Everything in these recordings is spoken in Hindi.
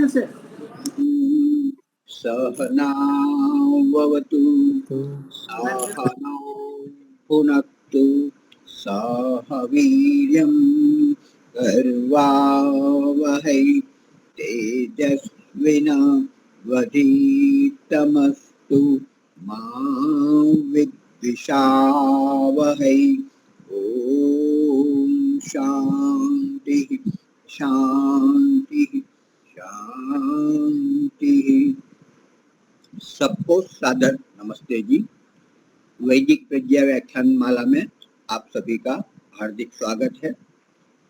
से सहनावतु सहनौ भुनक्तु सह वीर्यं कर्वावहै तेजस्विनावधीतमस्तु मा विद्विषावहै। ओम शांति शांति शांति। सबको सादर नमस्ते जी। वैदिक प्रज्ञा व्याख्यान माला में आप सभी का हार्दिक स्वागत है।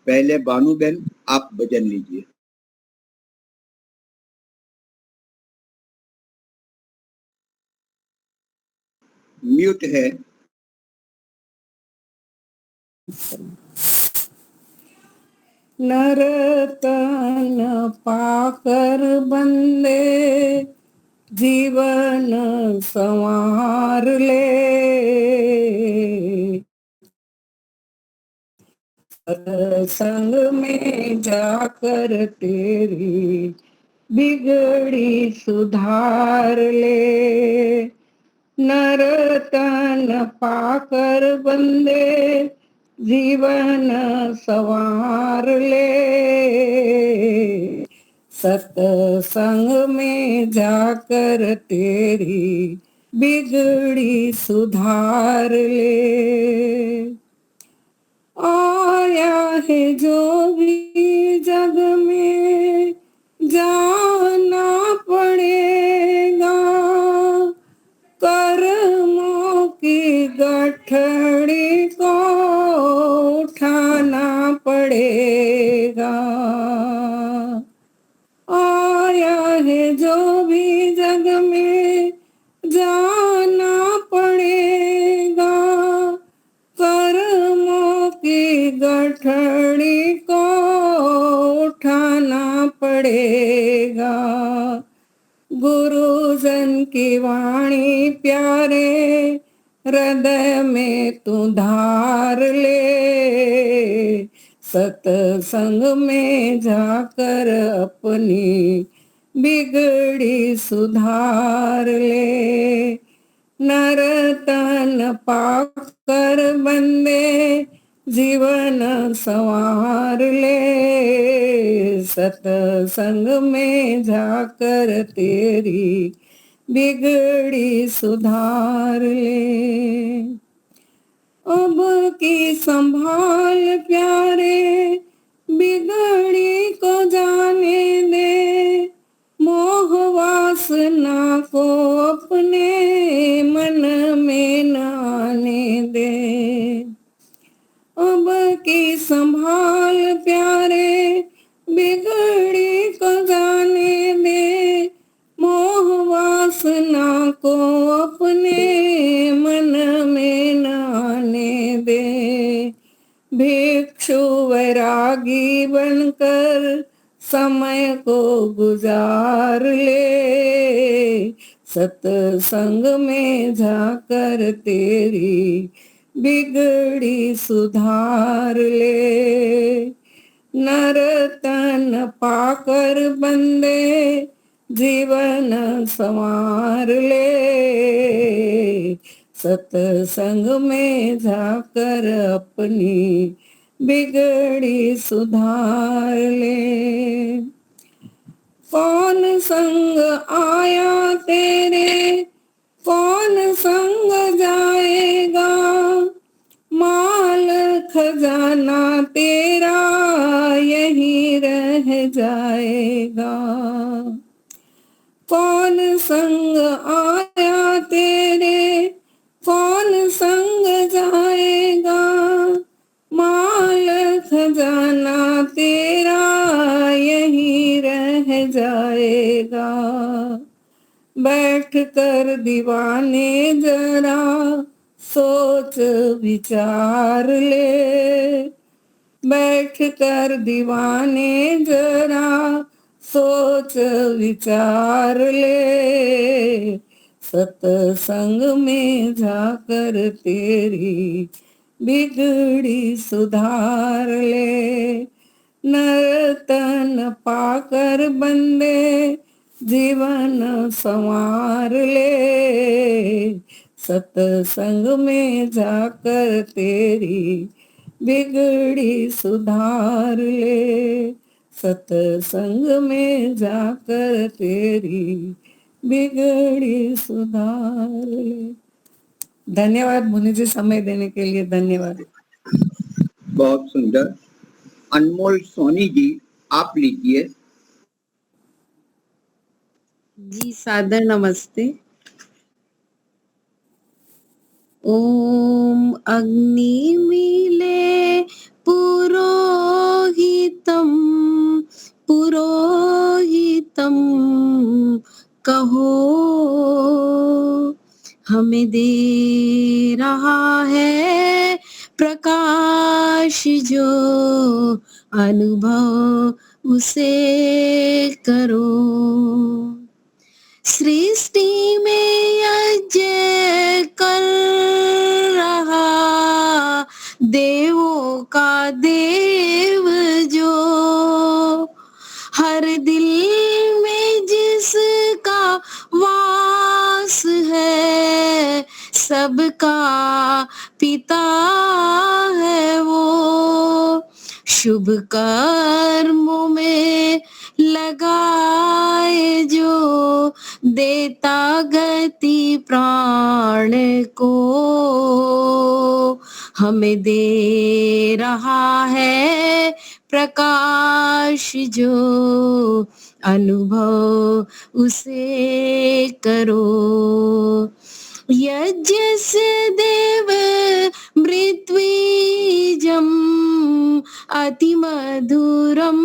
पहले बानुबेन आप भजन लीजिए। म्यूट है। नर तन पाकर बंदे जीवन संवार ले, सत्संग में जाकर तेरी बिगड़ी सुधार ले। नर तन पाकर बंदे जीवन संवार ले, सत्संग में जाकर तेरी बिगड़ी सुधार ले। आया है जो भी जग में जाना पड़ेगा, कर्मों की गठड़ी को उठाना पड़ेगा। आया है जो भी जग में जाना पड़ेगा, कर्मों की गठड़ी को उठाना पड़ेगा। गुरुजन की वाणी प्यारे हृदय में तू धार ले, सत्संग में जाकर अपनी बिगड़ी सुधार ले। नर तन पाकर बंदे जीवन संवार ले, सत्संग में जाकर तेरी बिगड़ी सुधार ले। अब की संभाल प्यारे बिगड़ी को जाने दे, मोह वासना को अपने मन में न आने दे। अब की संभाल प्यारे बिगड़ी को जाने दे, मोह वासना को अपने मन में न आने दे। भिक्षु वैरागी बनकर समय को गुजार ले, सत्संग में जाकर तेरी बिगड़ी सुधार ले। नर तन पाकर बंदे जीवन संवार ले, सत्संग में जाकर अपनी बिगड़ी सुधार ले। कौन संग आया तेरे, कौन संग जाएगा, माल खजाना तेरा यही रह जाएगा। कौन संग आया तेरे, कौन संग जाएगा, माल खजाना तेरा यही रह जाएगा। बैठ कर दीवाने जरा सोच विचार ले, बैठ कर दीवाने जरा सोच विचार ले, सत्संग में जाकर तेरी बिगड़ी सुधार ले। नर्तन पाकर बंदे जीवन संवार ले, सत्संग में जाकर तेरी बिगड़ी सुधार ले, सत्संग में जाकर तेरी बिगड़ी सुधार ले। धन्यवाद मुनि जी, समय देने के लिए धन्यवाद। बहुत सुंदर। अनमोल सोनी जी, आप लीजिए। जी सादर नमस्ते। ओम अग्नि मिले पुरोहितम पुरोहितम कहो, हमें दे रहा है प्रकाश जो अनुभव उसे करो। सृष्टि में यज्ञ कर रहा देवों का देव जो, हर दिल में जिसका वास है सबका पिता है वो। शुभ कर्मों में लगाए जो देता गति प्राण को, हमें दे रहा है प्रकाश जो अनुभव उसे करो। यज्ञ से देव मृत्विजम अति मधुरम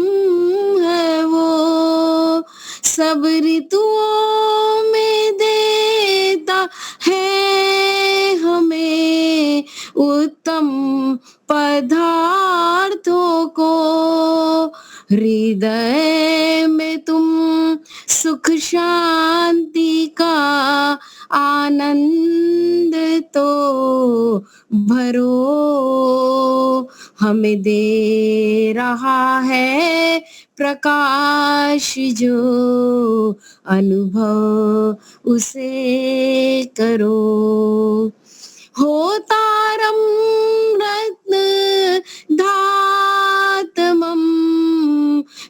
है वो, सब ऋतुओं में देता है हमें उत्तम पदार्थों को। हृदय में तुम सुख शांति का आनंद तो भरो, हमें दे रहा है प्रकाश जो अनुभव उसे करो। होतारम रत्न धातमम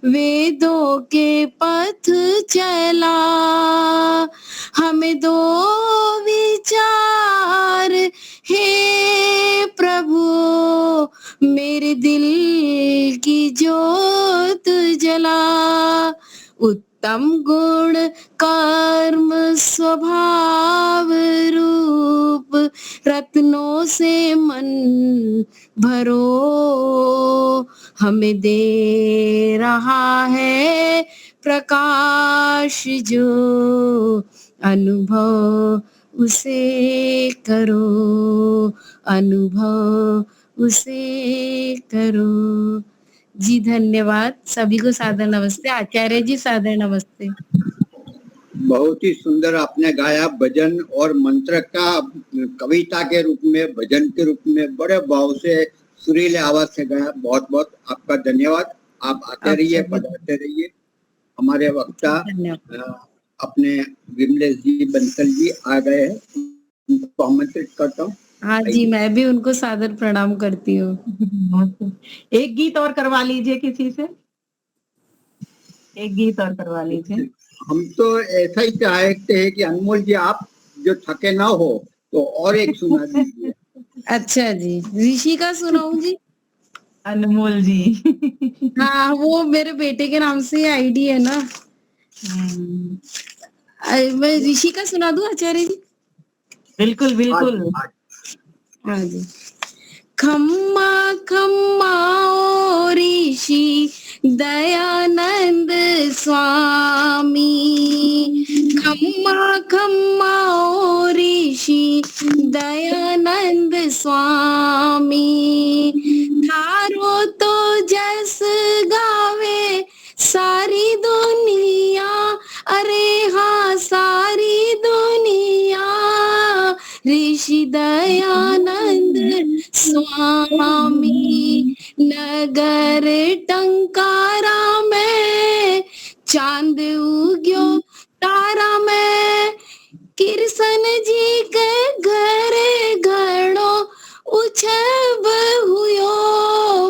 वेदों के पथ चला, हमें दो विचार हे प्रभु मेरे दिल की ज्योत जला। उत्तम गुण कर्म स्वभाव रूप रत्नों से मन भरो, हमें दे रहा है प्रकाश जो अनुभव उसे करो, अनुभव उसे करो। जी धन्यवाद। सभी को सादर नमस्ते। आचार्य जी सादर नमस्ते। बहुत ही सुंदर आपने गाया भजन और मंत्र का कविता के रूप में, भजन के रूप में बड़े भाव से सुरीले आवाज से गाया। बहुत बहुत आपका धन्यवाद। आप आते रहिए, पधारते रहिए। हमारे वक्ता अपने विमलेश जी बंसल जी आ गए हैं, उनको आमंत्रित करता हूँ। हाँ जी, मैं भी उनको सादर प्रणाम करती हूँ। एक गीत और करवा लीजिए किसी से, एक गीत और करवा लीजिए। हम तो ऐसा ही चाहते हैं कि अनमोल जी आप जो थके ना हो तो और एक सुना दीजिए। अच्छा जी, ऋषि का सुनाऊं जी? अनमोल जी। हाँ, वो मेरे बेटे के नाम से आईडी है ना। मैं ऋषि का सुना दूं आचार्य जी? बिल्कुल बिल्कुल। हाँ जी। खम्मा खम्मा ओ ऋषि दयानंद स्वामी, खम्मा खम्मा ओ ऋषि दयानंद स्वामी, थारो तो जस गावे सारी दुनिया, अरे हाँ सारी दुनिया, ऋषि दयानंद स्वामी, नगर टंकारा में चांद उग्यो तारा में कृष्ण जी के घरे घड़ो उछब हुयो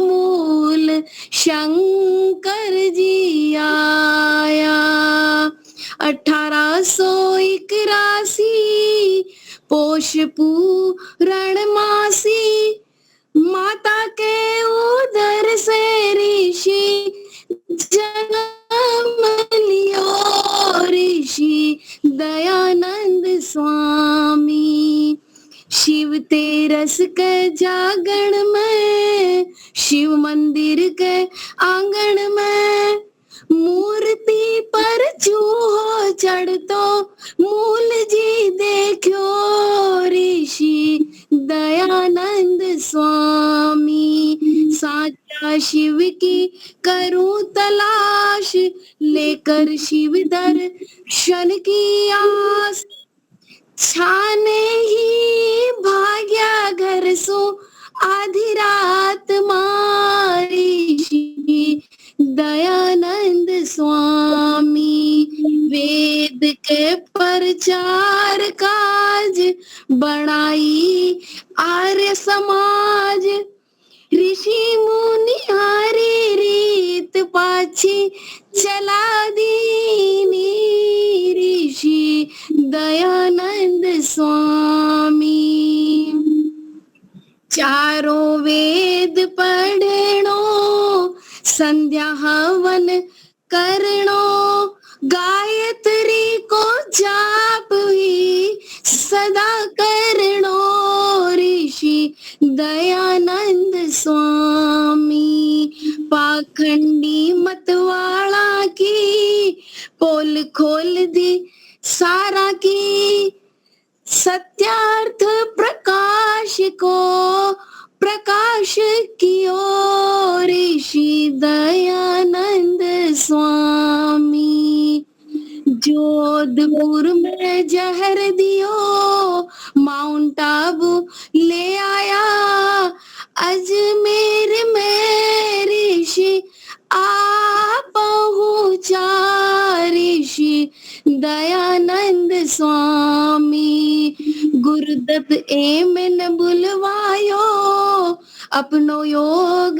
मूल शंकर जी आया 1881 पोष पूरण मासी माता के उदर से ऋषि जन्म लियो ऋषि दयानंद स्वामी शिव तेरस के जागरण में शिव मंदिर के आंगन में मूर्ति पर चूहो चढ़तो मूल जी देखो ऋषि दयानंद स्वामी साचा शिव की करूं तलाश लेकर शिव दर्शन की आस छाने ही भाग्या घर सो आधी रात मारी ऋषि दयानंद स्वामी वेद के प्रचार काज बढ़ाई आर्य समाज ऋषि मुनि हरि रीत पाछी चला दीनी ऋषि दयानंद स्वामी चारों वेद पढ़नो संध्या हवन करनो गायत्री को जाप ही सदा करनो ऋषि दयानंद स्वामी पाखंडी मतवाला की पोल खोल दी सारा की सत्यार्थ प्रकाश को प्रकाश कियो ऋषि दयानंद स्वामी जोधपुर में जहर दियो माउंट आबू ले आया अजमेर में ऋषि आ पहुंचा ऋषि दयानंद स्वामी गुरुदत्त एमन बुलवायो अपनो योग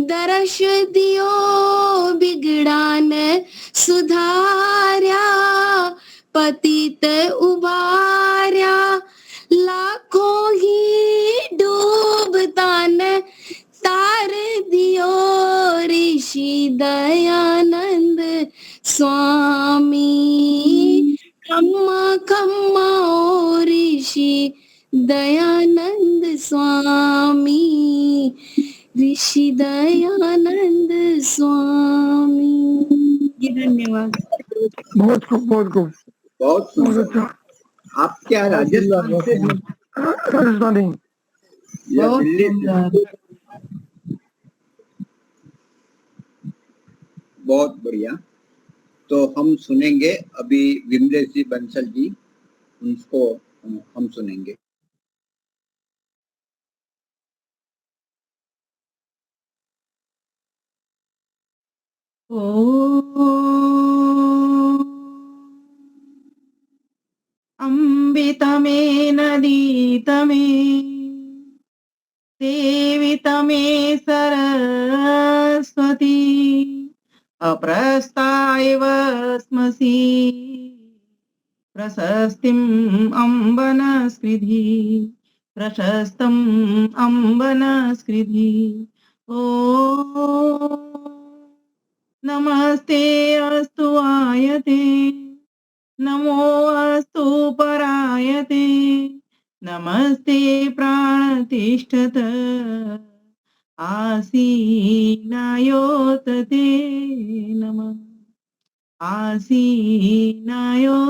दर्श दियो बिगड़ान सुधार्या पतित उबार्या लाखों ही डूबतान तार दियो ऋषि दयानंद स्वामी खम्मा खम्मा ओ ऋषि दयानंद स्वामी ऋषि दयानंद स्वामी जी धन्यवाद बहुत खूब बहुत खूब बहुत बहुत सुंदर। अच्छा आप क्या राजस्थान से हैं राजस्थानी या बहुत दिल्ली से? सुंदर। बहुत बढ़िया। तो हम सुनेंगे अभी विमलेश जी बंसल जी, उनको हम सुनेंगे। अम्बितमे नदीतमे सेवितमे सरस्वती अप्रस्तायव स्मसि प्रशस्तिम् अम्बनस्कृधि प्रशस्तम् अम्बनस्कृधि ओ नमस्ते अस्तु आयते नमो अस्तु परायते नमस्ते प्राणतिष्ठत आसीनायोतते नमः आसीनायोतते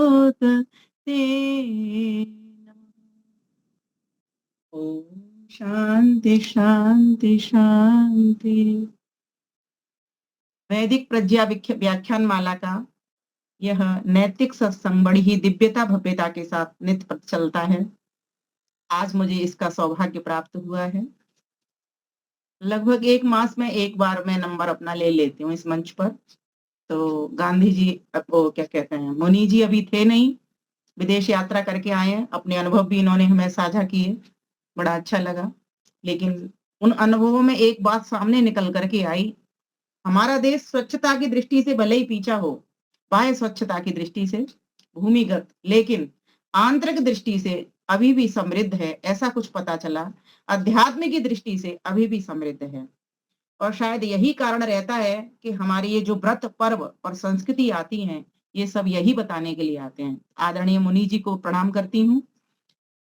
नमः। ओम शांति शांति शांति। वैदिक प्रज्ञा व्याख्यान माला का यह नैतिक सत्संग बड़ी ही दिव्यता भव्यता के साथ नित्य चलता है। आज मुझे इसका सौभाग्य प्राप्त हुआ है। लगभग 1 मास में 1 बार मैं नंबर अपना ले लेती हूँ इस मंच पर। तो गांधी जी, वो क्या कहते हैं, मुनि जी अभी थे नहीं, विदेश यात्रा करके आए हैं, अपने अनुभव भी इन्होंने हमें साझा किए, बड़ा अच्छा लगा। लेकिन उन अनुभवों में एक बात सामने निकल करके आई, हमारा देश स्वच्छता की दृष्टि से भले ही पीछा हो, बाह्य स्वच्छता की दृष्टि से, भूमिगत, लेकिन आंतरिक दृष्टि से अभी भी समृद्ध है, ऐसा कुछ पता चला। अध्यात्म की दृष्टि से अभी भी समृद्ध है। और शायद यही कारण रहता है कि हमारी ये जो व्रत, पर्व और संस्कृति आती हैं, ये सब यही बताने के लिए आते हैं। आदरणीय मुनि जी को प्रणाम करती हूँ,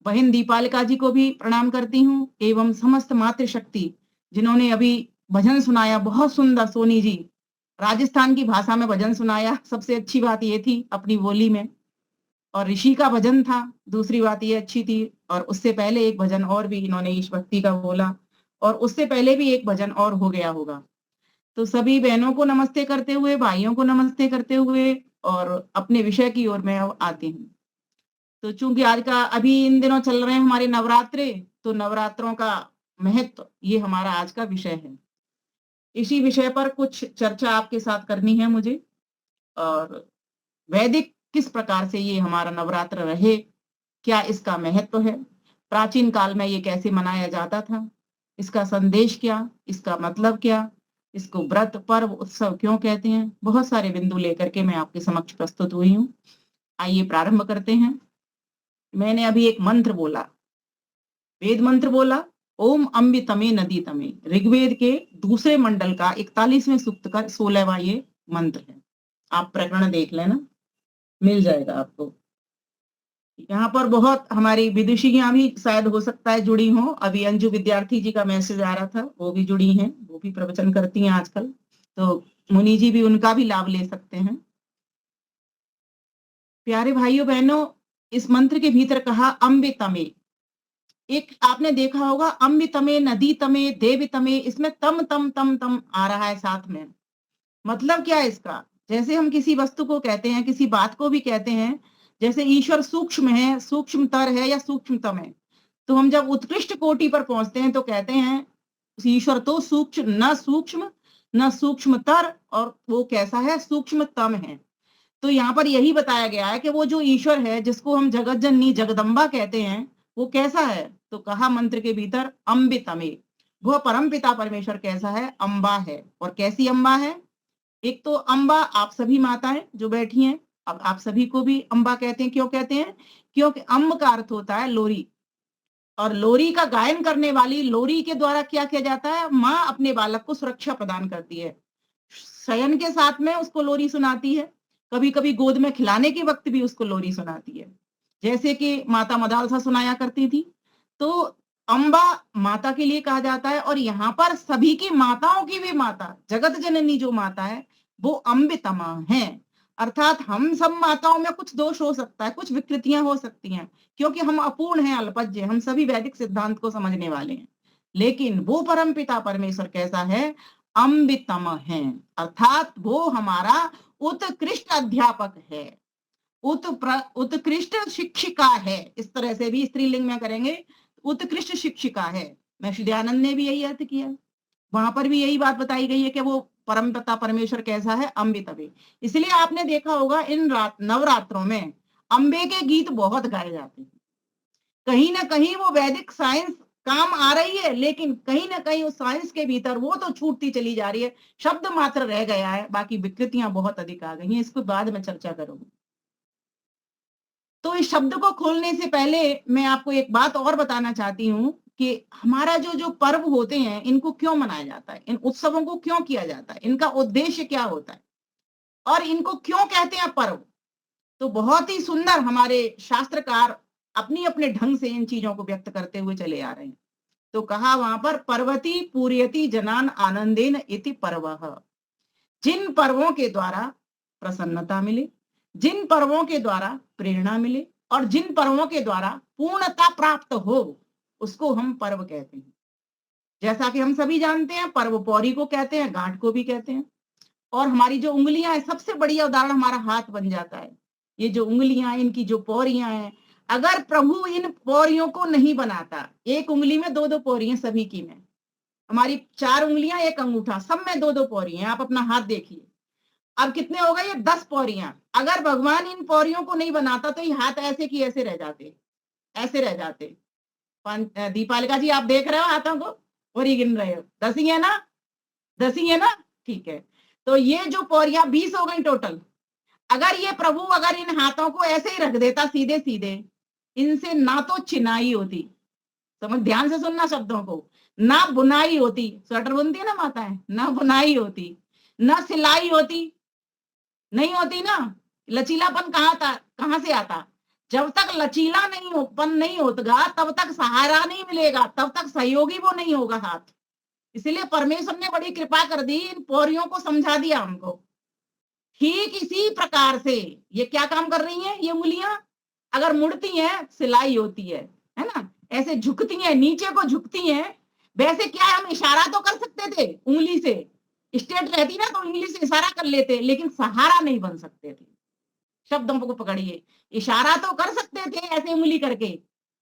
बहन दीपालिका जी को भी प्रणाम करती हूँ, एवं समस्त मातृशक्ति जिन्होंने अभी भजन सुनाया, बहुत सुंदर। सोनी जी, राजस्थान की भाषा में भजन सुनाया, सबसे अच्छी बात ये थी, अपनी बोली में। और ऋषि का भजन था, दूसरी बात ये अच्छी थी। और उससे पहले एक भजन और भी इन्होंने ईश भक्ति का बोला, और उससे पहले भी एक भजन और हो गया होगा। तो सभी बहनों को नमस्ते करते हुए, भाइयों को नमस्ते करते हुए, और अपने विषय की ओर मैं अब आती हूँ। तो चूंकि आज का अभी इन दिनों चल रहे हैं हमारे नवरात्रे, तो नवरात्रों का महत्व ये हमारा आज का विषय है। इसी विषय पर कुछ चर्चा आपके साथ करनी है मुझे, और वैदिक किस प्रकार से ये हमारा नवरात्र रहे, क्या इसका महत्व है, प्राचीन काल में ये कैसे मनाया जाता था, इसका संदेश क्या, इसका मतलब क्या, इसको व्रत, पर्व, उत्सव क्यों कहते हैं, बहुत सारे बिंदु लेकर के मैं आपके समक्ष प्रस्तुत हुई हूँ। आइए प्रारंभ करते हैं। मैंने अभी एक मंत्र बोला, वेद मंत्र बोला, ओम अम्बि तमे नदी तमे, ऋग्वेद के दूसरे मंडल का 41वें सूक्त का 16वां ये मंत्र है। आप प्रकरण देख लेना, मिल जाएगा आपको। यहाँ पर बहुत हमारी विदुषियां भी शायद हो सकता है जुड़ी हों। अभी अंजू विद्यार्थी जी का मैसेज आ रहा था, वो भी जुड़ी हैं, वो भी प्रवचन करती हैं आजकल, तो मुनि जी भी उनका भी लाभ ले सकते हैं। प्यारे भाइयों बहनों, इस मंत्र के भीतर कहा अम्बे तमे, एक आपने देखा होगा, अम्बे तमे, नदी तमे, देव तमे, इसमें तम तम तम तम आ रहा है साथ में। मतलब क्या है इसका? जैसे हम किसी वस्तु को कहते हैं, किसी बात को भी कहते हैं, जैसे ईश्वर सूक्ष्म है, सूक्ष्मतर है या सूक्ष्मतम है, तो हम जब उत्कृष्ट कोटि पर पहुंचते हैं तो कहते हैं ईश्वर तो सूक्ष्म न सूक्ष्मतर, और वो कैसा है, सूक्ष्मतम है। तो यहाँ पर यही बताया गया है कि वो जो ईश्वर है, जिसको हम जगत जननी जगदम्बा कहते हैं, वो कैसा है? तो कहा मंत्र के भीतर अम्बितमे, वह परम पिता परमेश्वर कैसा है? अम्बा है। और कैसी अम्बा है? एक तो अम्बा, आप सभी माताएं जो बैठी हैं, अब आप सभी को भी अम्बा कहते हैं। क्यों कहते हैं? क्योंकि अम्ब का अर्थ होता है लोरी, और लोरी का गायन करने वाली, लोरी के द्वारा क्या किया जाता है? माँ अपने बालक को सुरक्षा प्रदान करती है, शयन के साथ में उसको लोरी सुनाती है, कभी कभी गोद में खिलाने के वक्त भी उसको लोरी सुनाती है, जैसे कि माता मदालसा सुनाया करती थी। तो अम्बा माता के लिए कहा जाता है, और यहाँ पर सभी की माताओं की भी माता, जगत जननी जो माता है, वो अम्बितमा है। अर्थात हम सब माताओं में कुछ दोष हो सकता है, कुछ विकृतियां हो सकती हैं, क्योंकि हम अपूर्ण हैं, अल्पज्य, हम सभी वैदिक सिद्धांत को समझने वाले हैं। लेकिन वो परम पिता परमेश्वर कैसा है? अम्बितम है, अर्थात वो हमारा उत्कृष्ट अध्यापक है, उत्कृष्ट शिक्षिका है। इस तरह से भी स्त्रीलिंग में करेंगे, उत्कृष्ट शिक्षिका है। महर्षि दयानंद ने भी यही अर्थ किया, वहां पर भी यही बात बताई गई है कि वो परम पिता परमेश्वर कैसा है? अम्बितवे। इसलिए आपने देखा होगा इन नवरात्रों में अम्बे के गीत बहुत गाए जाते हैं। कहीं ना कहीं वो वैदिक साइंस काम आ रही है, लेकिन कहीं ना कहीं उस साइंस के भीतर वो तो छूटती चली जा रही है, शब्द मात्र रह गया है, बाकी विकृतियां बहुत अधिक आ गई हैं। इसको बाद में चर्चा करूंगी। तो इस शब्द को खोलने से पहले मैं आपको एक बात और बताना चाहती हूँ कि हमारा जो जो पर्व होते हैं, इनको क्यों मनाया जाता है, इन उत्सवों को क्यों किया जाता है, इनका उद्देश्य क्या होता है, और इनको क्यों कहते हैं पर्व। तो बहुत ही सुंदर हमारे शास्त्रकार अपनी अपने ढंग से इन चीजों को व्यक्त करते हुए चले आ रहे हैं। तो कहा वहां पर, पर्वती पूर्यति जनान आनंदेन इति पर्वः, जिन पर्वों के द्वारा प्रसन्नता मिले, जिन पर्वों के द्वारा प्रेरणा मिले, और जिन पर्वों के द्वारा पूर्णता प्राप्त हो, उसको हम पर्व कहते हैं। जैसा कि हम सभी जानते हैं, पर्व पौरी को कहते हैं, गांठ को भी कहते हैं। और हमारी जो उंगलियां हैं, सबसे बढ़िया उदाहरण हमारा हाथ बन जाता है। ये जो उंगलियां, इनकी जो पौरियां हैं, अगर प्रभु इन पौरियों को नहीं बनाता, एक उंगली में दो दो पौरियां सभी की में, हमारी 4 उंगलियां, 1 अंगूठा, सब में 2-2 पौरियां। आप अपना हाथ देखिए, अब कितने हो गए? ये 10 पौरियां। अगर भगवान इन पौरियों को नहीं बनाता तो ये हाथ ऐसे की ऐसे रह जाते, ऐसे रह जाते। दीपालिका जी, आप देख रहे हो हाथों को और ये गिन रहे हो? 10 ही है ना? 10 ही है ना? ठीक है। तो ये जो पौरियां 20 हो गई टोटल। अगर ये प्रभु अगर इन हाथों को ऐसे ही रख देता सीधे सीधे, इनसे ना तो चिनाई होती, समझ, ध्यान से सुनना शब्दों को, ना बुनाई होती, स्वेटर बुनती है ना माताएं, ना बुनाई होती, ना सिलाई होती, नहीं होती ना। लचीलापन कहाँ से आता? जब तक लचीला नहीं होगा तब तक सहारा नहीं मिलेगा, तब तक सहयोगी वो नहीं होगा हाथ। इसलिए परमेश्वर ने बड़ी कृपा कर दी, इन पौरियों को समझा दिया हमको। ठीक इसी प्रकार से ये क्या काम कर रही हैं? ये उंगलियां अगर मुड़ती हैं सिलाई होती है ना, ऐसे झुकती हैं, नीचे को झुकती हैं। वैसे क्या है, हम इशारा तो कर सकते थे उंगली से, स्ट्रेट रहती ना तो उंगली से इशारा कर लेते, लेकिन सहारा नहीं बन सकते थे। शब्दों को पकड़िए, इशारा तो कर सकते थे ऐसे उंगली करके,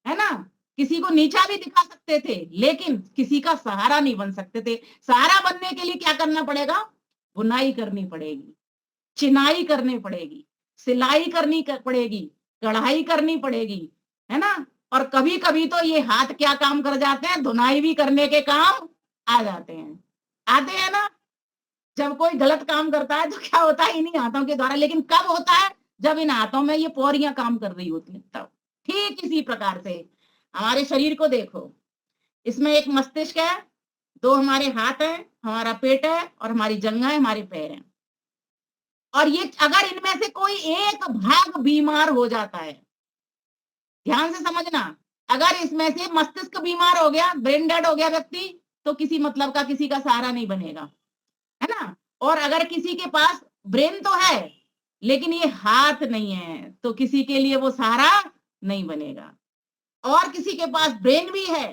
है ना, किसी को नीचा भी दिखा सकते थे, लेकिन किसी का सहारा नहीं बन सकते थे। सहारा बनने के लिए क्या करना पड़ेगा? बुनाई करनी पड़ेगी, चिनाई करनी पड़ेगी, सिलाई करनी पड़ेगी, कढ़ाई करनी पड़ेगी, है ना। और कभी कभी तो ये हाथ क्या काम कर जाते हैं? धुनाई भी करने के काम आ जाते हैं, आते हैं ना। जब कोई गलत काम करता है तो क्या होता है? इन्हीं हाथों के द्वारा। लेकिन कब होता है? जब इन हाथों में ये पौरियां काम कर रही होती हैं तब। ठीक इसी प्रकार से हमारे शरीर को देखो, इसमें एक मस्तिष्क है, 2 हमारे हाथ है, हमारा पेट है और हमारी जंघा है, हमारे पैर है। और ये अगर इनमें से कोई एक भाग बीमार हो जाता है, ध्यान से समझना, अगर इसमें से मस्तिष्क बीमार हो गया, ब्रेन डेड हो गया व्यक्ति, तो किसी मतलब का किसी का सहारा नहीं बनेगा, है ना। और अगर किसी के पास ब्रेन तो है लेकिन ये हाथ नहीं है, तो किसी के लिए वो सहारा नहीं बनेगा। और किसी के पास ब्रेन भी है,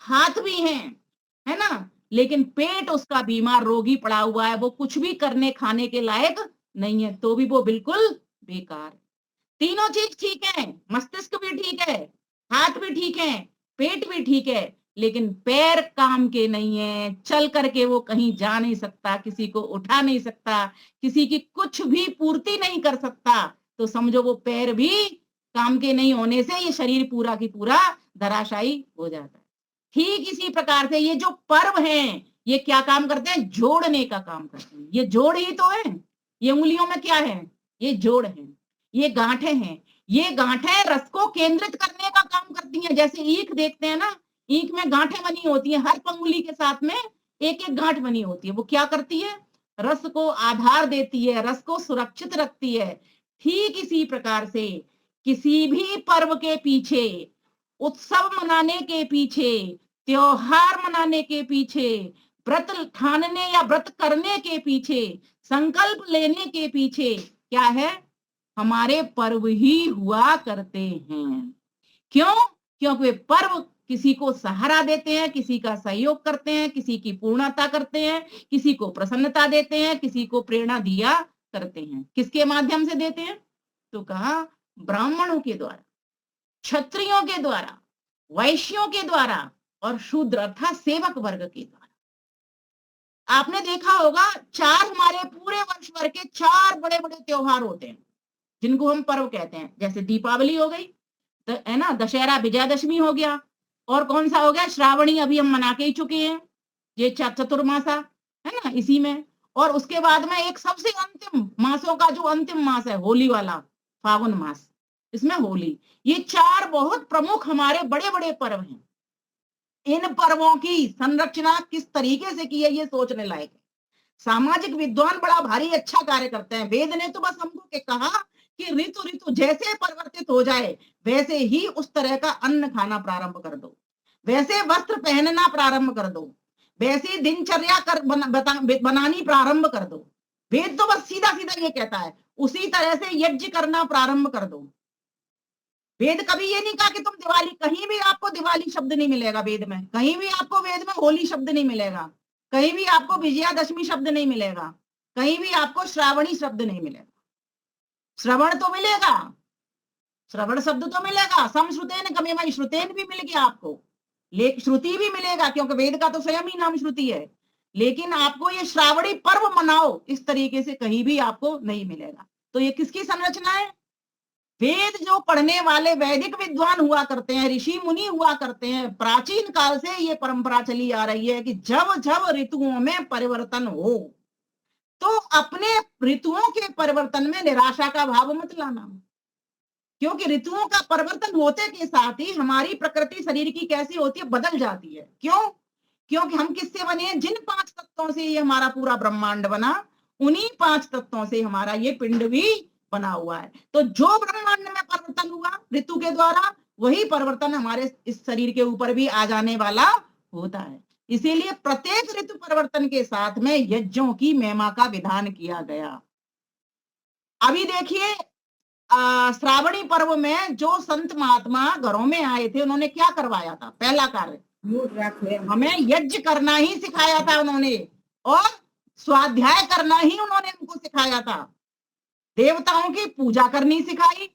हाथ भी है ना, लेकिन पेट उसका बीमार रोगी पड़ा हुआ है, वो कुछ भी करने खाने के लायक नहीं है, तो भी वो बिल्कुल बेकार। तीनों चीज ठीक है, मस्तिष्क भी ठीक है, हाथ भी ठीक है, पेट भी ठीक है, लेकिन पैर काम के नहीं है। चल करके वो कहीं जा नहीं सकता, किसी को उठा नहीं सकता, किसी की कुछ भी पूर्ति नहीं कर सकता, तो समझो वो पैर भी काम के नहीं होने से ये शरीर पूरा की पूरा धराशायी हो जाता है। ठीक इसी प्रकार से ये जो पर्व हैं, ये क्या काम करते हैं? जोड़ने का काम करते हैं। ये जोड़ ही तो है। ये उंगलियों में क्या है? ये जोड़ है, ये गांठें हैं। ये गांठें रस को केंद्रित करने का काम करती हैं। जैसे ईख देखते हैं ना, ईख में गांठें बनी होती हैं, हर पंगुली के साथ में एक एक गांठ बनी होती है। वो क्या करती है? रस को आधार देती है, रस को सुरक्षित रखती है। ठीक इसी प्रकार से किसी भी पर्व के पीछे, उत्सव मनाने के पीछे, त्योहार मनाने के पीछे, व्रत ठानने या व्रत करने के पीछे, संकल्प लेने के पीछे क्या है? हमारे पर्व ही हुआ करते हैं। क्यों? क्योंकि वे पर्व किसी को सहारा देते हैं, किसी का सहयोग करते हैं, किसी की पूर्णता करते हैं, किसी को प्रसन्नता देते हैं, किसी को प्रेरणा दिया करते हैं। किसके माध्यम से देते हैं? तो कहा ब्राह्मणों के द्वारा, क्षत्रियों के द्वारा, वैश्यों के द्वारा और शूद्र अर्थात सेवक वर्ग के द्वारा। आपने देखा होगा 4 हमारे पूरे वर्ष भर के 4 बड़े बड़े त्योहार होते हैं जिनको हम पर्व कहते हैं। जैसे दीपावली हो गई, है ना, दशहरा विजयादशमी हो गया, और कौन सा हो गया? श्रावणी, अभी हम मना के ही चुके हैं, ये चतुर्मासा है ना, इसी में। और उसके बाद में एक सबसे अंतिम मासों का जो अंतिम मास है, होली वाला, फागुन मास, इसमें होली। ये 4 बहुत प्रमुख हमारे बड़े बड़े पर्व हैं। इन पर्वों की संरचना किस तरीके से की है ये सोचने लायक है। सामाजिक विद्वान बड़ा भारी अच्छा कार्य करते हैं। वेद ने तो बस हमको कहा कि ऋतु ऋतु जैसे परिवर्तित हो जाए वैसे ही उस तरह का अन्न खाना प्रारंभ कर दो, वैसे वस्त्र पहनना प्रारंभ कर दो, वैसी दिनचर्या बनानी प्रारंभ कर दो। वेद तो बस सीधा सीधा ये कहता है, उसी तरह से यज्ञ करना प्रारंभ कर दो। वेद कभी ये नहीं कहा कि तुम दिवाली, कहीं भी आपको दिवाली शब्द नहीं मिलेगा वेद में, कहीं भी आपको वेद में होली शब्द नहीं मिलेगा, कहीं भी आपको विजयादशमी शब्द नहीं मिलेगा, कहीं भी आपको श्रावणी शब्द नहीं मिलेगा। श्रवण तो मिलेगा, श्रवण शब्द तो मिलेगा, समश्रुतेन गमेमहि, श्रुतेन भी मिल गया आपको, श्रुति भी मिलेगा, क्योंकि वेद का तो स्वयं ही नाम श्रुति है, लेकिन आपको ये श्रावणी पर्व मनाओ इस तरीके से कहीं भी आपको नहीं मिलेगा। तो ये किसकी संरचना है? वेद जो पढ़ने वाले वैदिक विद्वान हुआ करते हैं, ऋषि मुनि हुआ करते हैं, प्राचीन काल से ये परंपरा चली आ रही है कि जब जब ऋतुओं में परिवर्तन हो तो अपने ऋतुओं के परिवर्तन में निराशा का भाव मत लाना, क्योंकि ऋतुओं का परिवर्तन होते के साथ ही हमारी प्रकृति शरीर की कैसी होती है, बदल जाती है। क्यों? क्योंकि हम किससे बने हैं? जिन 5 तत्वों से ये हमारा पूरा ब्रह्मांड बना, उन्हीं 5 तत्वों से हमारा ये पिंड भी बना हुआ है। तो जो ब्रह्मांड में परिवर्तन हुआ ऋतु के द्वारा, वही परिवर्तन हमारे इस शरीर के ऊपर भी आ जाने वाला होता है। इसीलिए प्रत्येक ऋतु परिवर्तन के साथ में यज्ञों की महिमा का विधान किया गया। अभी देखिए श्रावणी पर्व में जो संत महात्मा घरों में आए थे, उन्होंने क्या करवाया था? पहला कार्य हमें यज्ञ करना ही सिखाया था उन्होंने, और स्वाध्याय करना ही उन्होंने हमको सिखाया था। देवताओं की पूजा करनी सिखाई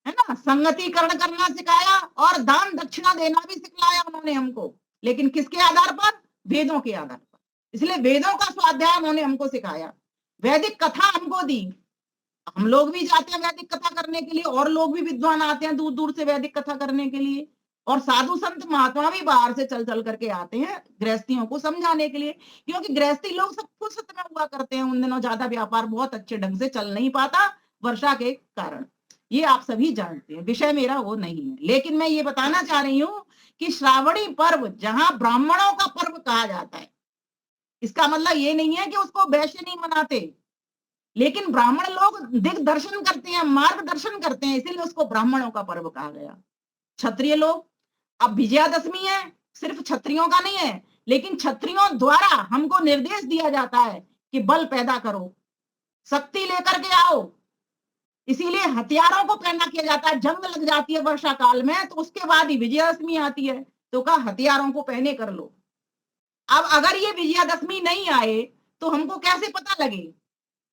है ना, संगतिकरण करना सिखाया, और दान दक्षिणा देना भी सिखाया उन्होंने हमको। लेकिन किसके आधार पर? वेदों के आधार पर। इसलिए वेदों का स्वाध्याय उन्होंने हमको सिखाया। वैदिक कथा हमको दी, हम लोग भी जाते हैं वैदिक कथा करने के लिए, और लोग भी विद्वान आते हैं दूर दूर से वैदिक कथा करने के लिए, और साधु संत महात्मा भी बाहर से चल चल करके आते हैं गृहस्थियों को समझाने के लिए, क्योंकि गृहस्थी लोग सब फुर्सत में हुआ करते हैं। उन दिनों ज्यादा व्यापार बहुत अच्छे ढंग से चल नहीं पाता वर्षा के कारण, ये आप सभी जानते हैं, विषय मेरा वो नहीं है। लेकिन मैं ये बताना चाह रही हूँ कि श्रावणी पर्व जहां ब्राह्मणों का पर्व कहा जाता है, इसका मतलब ये नहीं है कि उसको वैश्य नहीं मनाते, लेकिन ब्राह्मण लोग दिग्दर्शन करते हैं, मार्गदर्शन करते हैं, इसीलिए उसको ब्राह्मणों का पर्व कहा गया। क्षत्रिय लोग, अब विजयादशमी है, सिर्फ क्षत्रियों का नहीं है, लेकिन क्षत्रियों द्वारा हमको निर्देश दिया जाता है कि बल पैदा करो, शक्ति लेकर के आओ। इसीलिए हथियारों को पहना किया जाता है। जंग लग जाती है वर्षा काल में, तो उसके बाद ही विजयादशमी आती है, तो कहा हथियारों को पहने कर लो। अब अगर ये विजयादशमी नहीं आए तो हमको कैसे पता लगे?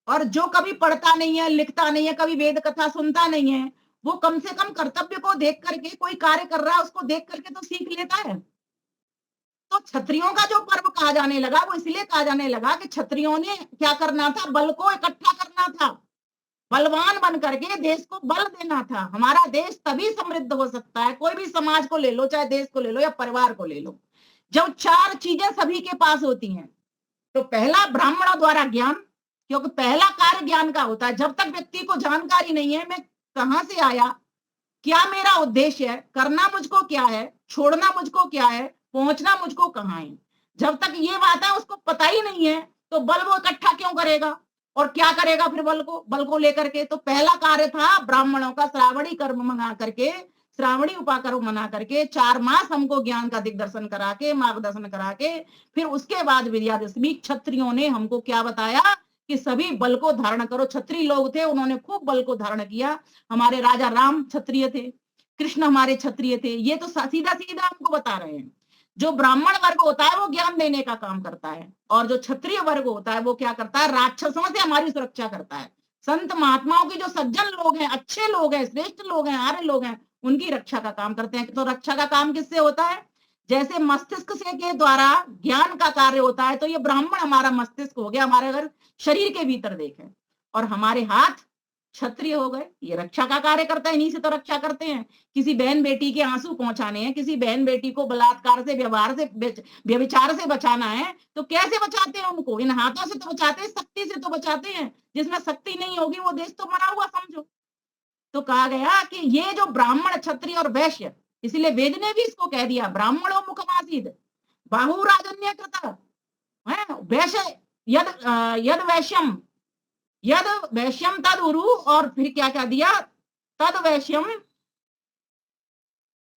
और जो कभी पढ़ता नहीं है, लिखता नहीं है, कभी वेद कथा सुनता नहीं है, वो कम से कम कर्तव्य को देख करके, कोई कार्य कर रहा है उसको देख करके तो सीख लेता है। तो क्षत्रियों का जो पर्व कहा जाने लगा, वो इसलिए कहा जाने लगा कि क्षत्रियों ने क्या करना था? बल को इकट्ठा करना था, बलवान बन करके देश को बल देना था। हमारा देश तभी समृद्ध हो सकता है, कोई भी समाज को ले लो, चाहे देश को ले लो या परिवार को ले लो, जब 4 चीजें सभी के पास होती हैं। तो पहला ब्राह्मणों द्वारा ज्ञान, क्योंकि पहला कार्य ज्ञान का होता है। जब तक व्यक्ति को जानकारी नहीं है, मैं कहां से आया, क्या मेरा उद्देश्य है, करना मुझको क्या है, छोड़ना मुझको क्या है, पहुंचना मुझको कहाँ है, जब तक ये बात है उसको पता ही नहीं है, तो बल वो इकट्ठा क्यों करेगा और क्या करेगा फिर बल को लेकर के? तो पहला कार्य था ब्राह्मणों का श्रावणी कर्म मंगा करके, श्रावणी उपाकर्म मना करके 4 मास हमको ज्ञान का दिग्दर्शन करा के, मार्गदर्शन करा के, फिर उसके बाद विजयादशमी क्षत्रियों ने हमको क्या बताया कि सभी बल को धारण करो। क्षत्रिय लोग थे, उन्होंने खूब बल को धारण किया। हमारे राजा राम क्षत्रिय थे, कृष्ण हमारे क्षत्रिय थे। ये तो सीधा सीधा हमको बता रहे हैं। जो ब्राह्मण वर्ग होता है वो ज्ञान देने का काम करता है, और जो क्षत्रिय वर्ग होता है वो क्या करता है? राक्षसों से हमारी सुरक्षा करता है। संत महात्माओं की जो सज्जन लोग हैं, अच्छे लोग हैं, श्रेष्ठ लोग हैं, आर्य लोग हैं, उनकी रक्षा का काम करते हैं। तो रक्षा का काम किससे होता है? जैसे मस्तिष्क से के द्वारा ज्ञान का कार्य होता है, तो ये ब्राह्मण हमारा मस्तिष्क हो गया, हमारे अगर शरीर के भीतर देखें, और हमारे हाथ क्षत्रिय हो गए, ये रक्षा का कार्य करता है। इन्हीं से तो रक्षा करते हैं। किसी बहन बेटी के आंसू पहुंचाने हैं, किसी बहन बेटी को बलात्कार से, व्यवहार से, व्यभिचार से बचाना है, तो कैसे बचाते हैं उनको? इन हाथों से तो बचाते हैं, शक्ति से तो बचाते हैं। जिसमें शक्ति नहीं होगी वो देश तो मरा हुआ समझो। तो कहा गया कि ये जो ब्राह्मण, क्षत्रिय और वैश्य, इसलिए वेद ने भी इसको कह दिया ब्राह्मणों मुखमासीद बाहु राजन्य कृत वैश्य यद वैश्यम तद उरु, और फिर क्या क्या दिया? तद वैश्यम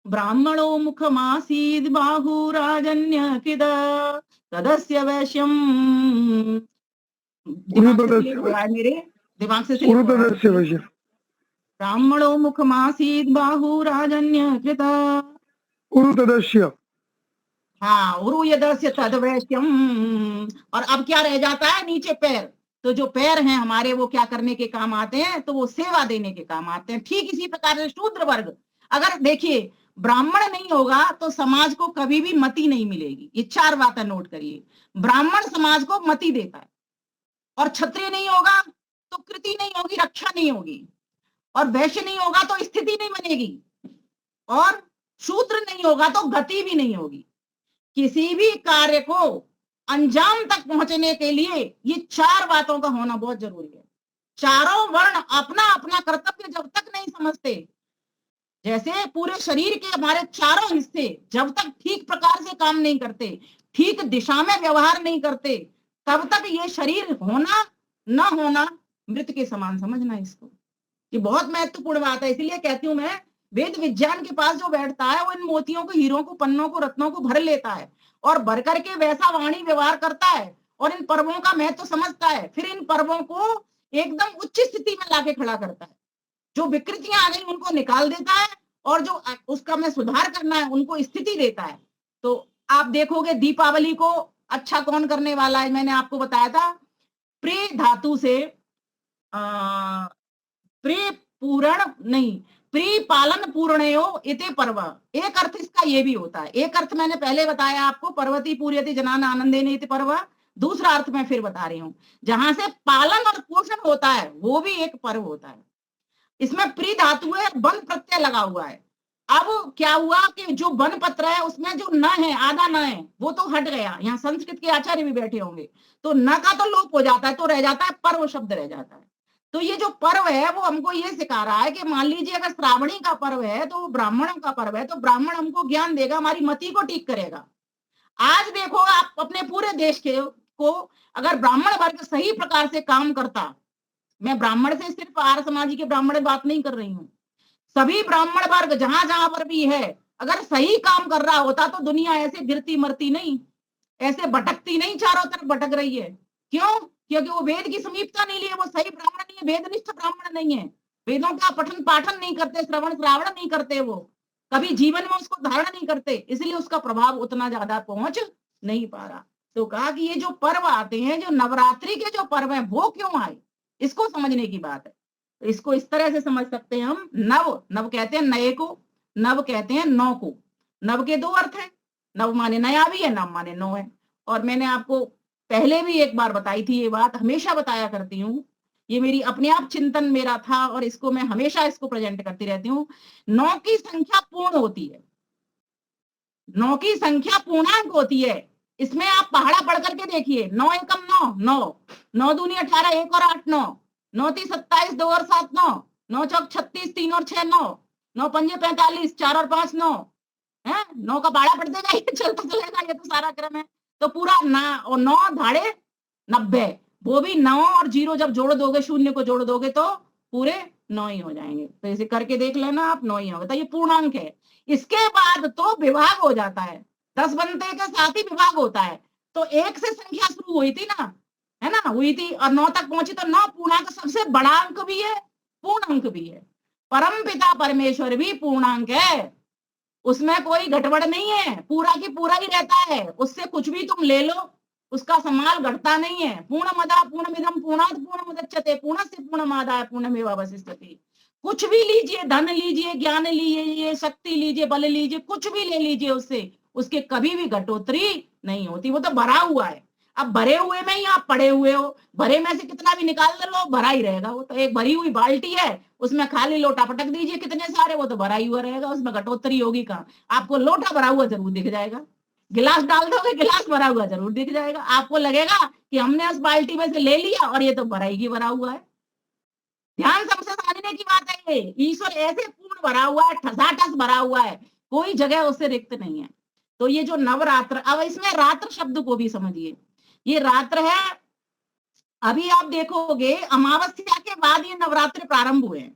ब्राह्मणो मुखमासीद बाहु राजन्य कृत तदस्य वैश्यम। मेरे दिमाग से ब्राह्मणो मुखमासीद बाहु राजन्य कृत उरुतदस्य, हाँ, उरु यदस्य तद वैश्यम। और अब क्या रह जाता है? नीचे पैर। तो जो पैर हैं हमारे, वो क्या करने के काम आते हैं? तो वो सेवा देने के काम आते हैं। ठीक इसी प्रकार से शूद्र वर्ग, अगर देखिए ब्राह्मण नहीं होगा तो समाज को कभी भी मति नहीं मिलेगी। ये 4 बातें नोट करिए। ब्राह्मण समाज को मति देता है, और क्षत्रिय नहीं होगा तो कृति नहीं होगी, रक्षा नहीं होगी, और वैश्य नहीं होगा तो स्थिति नहीं बनेगी, और शूद्र नहीं होगा तो गति भी नहीं होगी। किसी भी कार्य को अंजाम तक पहुंचने के लिए ये 4 बातों का होना बहुत जरूरी है। चारों वर्ण अपना अपना कर्तव्य जब तक नहीं समझते, जैसे पूरे शरीर के हमारे चारों हिस्से जब तक ठीक प्रकार से काम नहीं करते, ठीक दिशा में व्यवहार नहीं करते, तब तक ये शरीर होना न होना मृत के समान समझना। इसको ये बहुत महत्वपूर्ण बात है। इसलिए कहती हूं मैं, वेद विज्ञान के पास जो बैठता है वो इन मोतियों को, हीरों को, पन्नों को, रत्नों को भर लेता है और भर करके वैसा वाणी व्यवहार करता है और इन पर्वों का महत्व समझता है। फिर इन पर्वों को एकदम उच्च स्थिति में लाके खड़ा करता है। जो विकृतियां आ गई उनको निकाल देता है, और जो उसका में सुधार करना है उनको स्थिति देता है। तो आप देखोगे दीपावली को अच्छा कौन करने वाला है, मैंने आपको बताया था, प्रे धातु से प्रे पूरण नहीं, प्री पालन पूर्णयो इति पर्व। एक अर्थ इसका ये भी होता है। एक अर्थ मैंने पहले बताया आपको, पर्वती पूर्यति जनान आनंदेन इति पर्व। दूसरा अर्थ मैं फिर बता रही हूँ, जहां से पालन और पोषण होता है वो भी एक पर्व होता है। इसमें प्री धातु है, वन प्रत्यय लगा हुआ है। अब क्या हुआ कि जो वन पत्र है उसमें जो न है, आधा न है, वो तो हट गया। यहाँ संस्कृत के आचार्य भी बैठे होंगे, तो न का तो लोप हो जाता है, तो रह जाता है पर्व शब्द रह जाता है। तो ये जो पर्व है वो हमको ये सिखा रहा है कि मान लीजिए अगर श्रावणी का पर्व है तो ब्राह्मणों का पर्व है, तो ब्राह्मण हमको ज्ञान देगा, हमारी मति को ठीक करेगा। आज देखो आप अपने पूरे देश के को अगर ब्राह्मण वर्ग सही प्रकार से काम करता, मैं ब्राह्मण से सिर्फ आर्य समाज के ब्राह्मण बात नहीं कर रही हूँ, सभी ब्राह्मण वर्ग जहां जहां पर भी है अगर सही काम कर रहा होता तो दुनिया ऐसे गिरती मरती नहीं, ऐसे भटकती नहीं, चारों तरफ भटक रही है। क्यों? क्योंकि वो वेद की समीपता नहीं लिए, वो सही ब्राह्मण नहीं है, वेदनिष्ठ ब्राह्मण नहीं है, वेदों का पठन पाठन नहीं करते, श्रवण श्रावण नहीं करते, वो कभी जीवन में उसको धारण नहीं करते, इसलिए उसका प्रभाव उतना ज्यादा पहुंच नहीं पा रहा। तो कहा कि ये जो पर्व आते हैं, जो नवरात्रि के जो पर्व है वो क्यों आए, इसको समझने की बात है। तो इसको इस तरह से समझ सकते हैं हम। नव, नव कहते हैं नए को, नव कहते हैं नौ को। नव के 2 अर्थ हैं, नव माने नया भी है, नव माने नौ है। और मैंने आपको पहले भी एक बार बताई थी, ये बात हमेशा बताया करती हूँ, ये मेरी अपने आप चिंतन मेरा था और इसको मैं हमेशा इसको प्रेजेंट करती रहती हूँ। 9 की संख्या पूर्ण होती है, 9 की संख्या पूर्णांक होती है। इसमें आप पहाड़ा पढ़ करके देखिए, 9 एकम 9, 9, 9 दूनी 18, 1 और 8 9, 9 3 27, 2 और 7 9, 9 चौक 36, 3 और 6 9, 9 पंजे 45, 4 और 5 9 है। 9 का पहाड़ा पढ़ देगा, ये चलता चलेगा, ये तो सारा क्रम है। तो पूरा ना, और 9 धाड़े 90, वो भी 9 और 0 जब जोड़ दोगे, शून्य को जोड़ दोगे तो पूरे 9 ही हो जाएंगे। तो इसे करके देख लेना आप, 9 ही होगा। तो ये पूर्णांक है। इसके बाद तो विभाग हो जाता है, 10 बनते के साथ ही विभाग होता है। तो 1 से संख्या शुरू हुई थी ना, है ना, हुई थी, और 9 तक पहुंची, तो 9 पूर्णांक सबसे बड़ा अंक भी है, पूर्णांक भी है। परम पिता परमेश्वर भी पूर्णांक है, उसमें कोई गड़बड़ नहीं है, पूरा की पूरा ही रहता है, उससे कुछ भी तुम ले लो, उसका समाल घटता नहीं है। पूर्णमदा पूर्णमिदं पूर्णात् पूर्णमुदच्यते पूर्णस्य पूर्णमादाय पूर्णमेवावशिष्यते। कुछ भी लीजिए, धन लीजिए, ज्ञान लीजिए, शक्ति लीजिए, बल लीजिए, कुछ भी ले लीजिए, उससे उसके कभी भी घटोतरी नहीं होती, वो तो भरा हुआ है। अब भरे हुए में ही आप पड़े हुए हो, भरे में से कितना भी निकाल लो भरा ही रहेगा। वो तो एक भरी हुई बाल्टी है, उसमें खाली लोटा पटक दीजिए कितने सारे, वो तो भरा ही हुआ रहेगा, उसमें घटोतरी होगी कहाँ। आपको लोटा भरा हुआ जरूर दिख जाएगा, गिलास डाल दोगे गिलास भरा हुआ जरूर दिख जाएगा, आपको लगेगा कि हमने उस बाल्टी में से ले लिया और ये तो भरा ही भरा हुआ है। ध्यान सबसे समझने की बात है, ये ईश्वर ऐसे पूर्ण भरा हुआ है, ठसाठस भरा हुआ है, कोई जगह उससे रिक्त नहीं है। तो ये जो नवरात्र, अब इसमें रात्र शब्द को भी समझिए, ये रात्र है। अभी आप देखोगे अमावस्या के बाद ये नवरात्र प्रारंभ हुए हैं,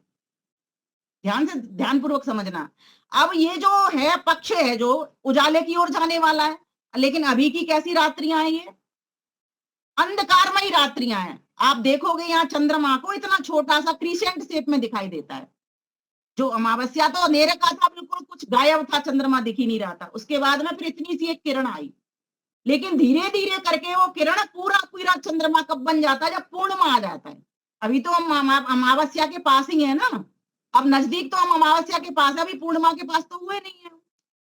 ध्यान से ध्यानपूर्वक समझना। अब ये जो है पक्ष है जो उजाले की ओर जाने वाला है, लेकिन अभी की कैसी रात्रियां हैं, ये अंधकारमयी रात्रियां हैं। आप देखोगे यहाँ चंद्रमा को इतना छोटा सा क्रीसेंट शेप में दिखाई देता है। जो अमावस्या तो अंधेरे का था, बिल्कुल कुछ गायब था, चंद्रमा दिख ही नहीं रहा था। उसके बाद में फिर इतनी सी एक किरण आई, लेकिन धीरे धीरे करके वो किरण पूरा पूरा चंद्रमा कब बन जाता है, जब पूर्णिमा आ जाता है। अभी तो हम अमावस्या के पास ही है ना, अब नजदीक तो हम अमावस्या के पास है, अभी पूर्णिमा के पास तो हुए नहीं है।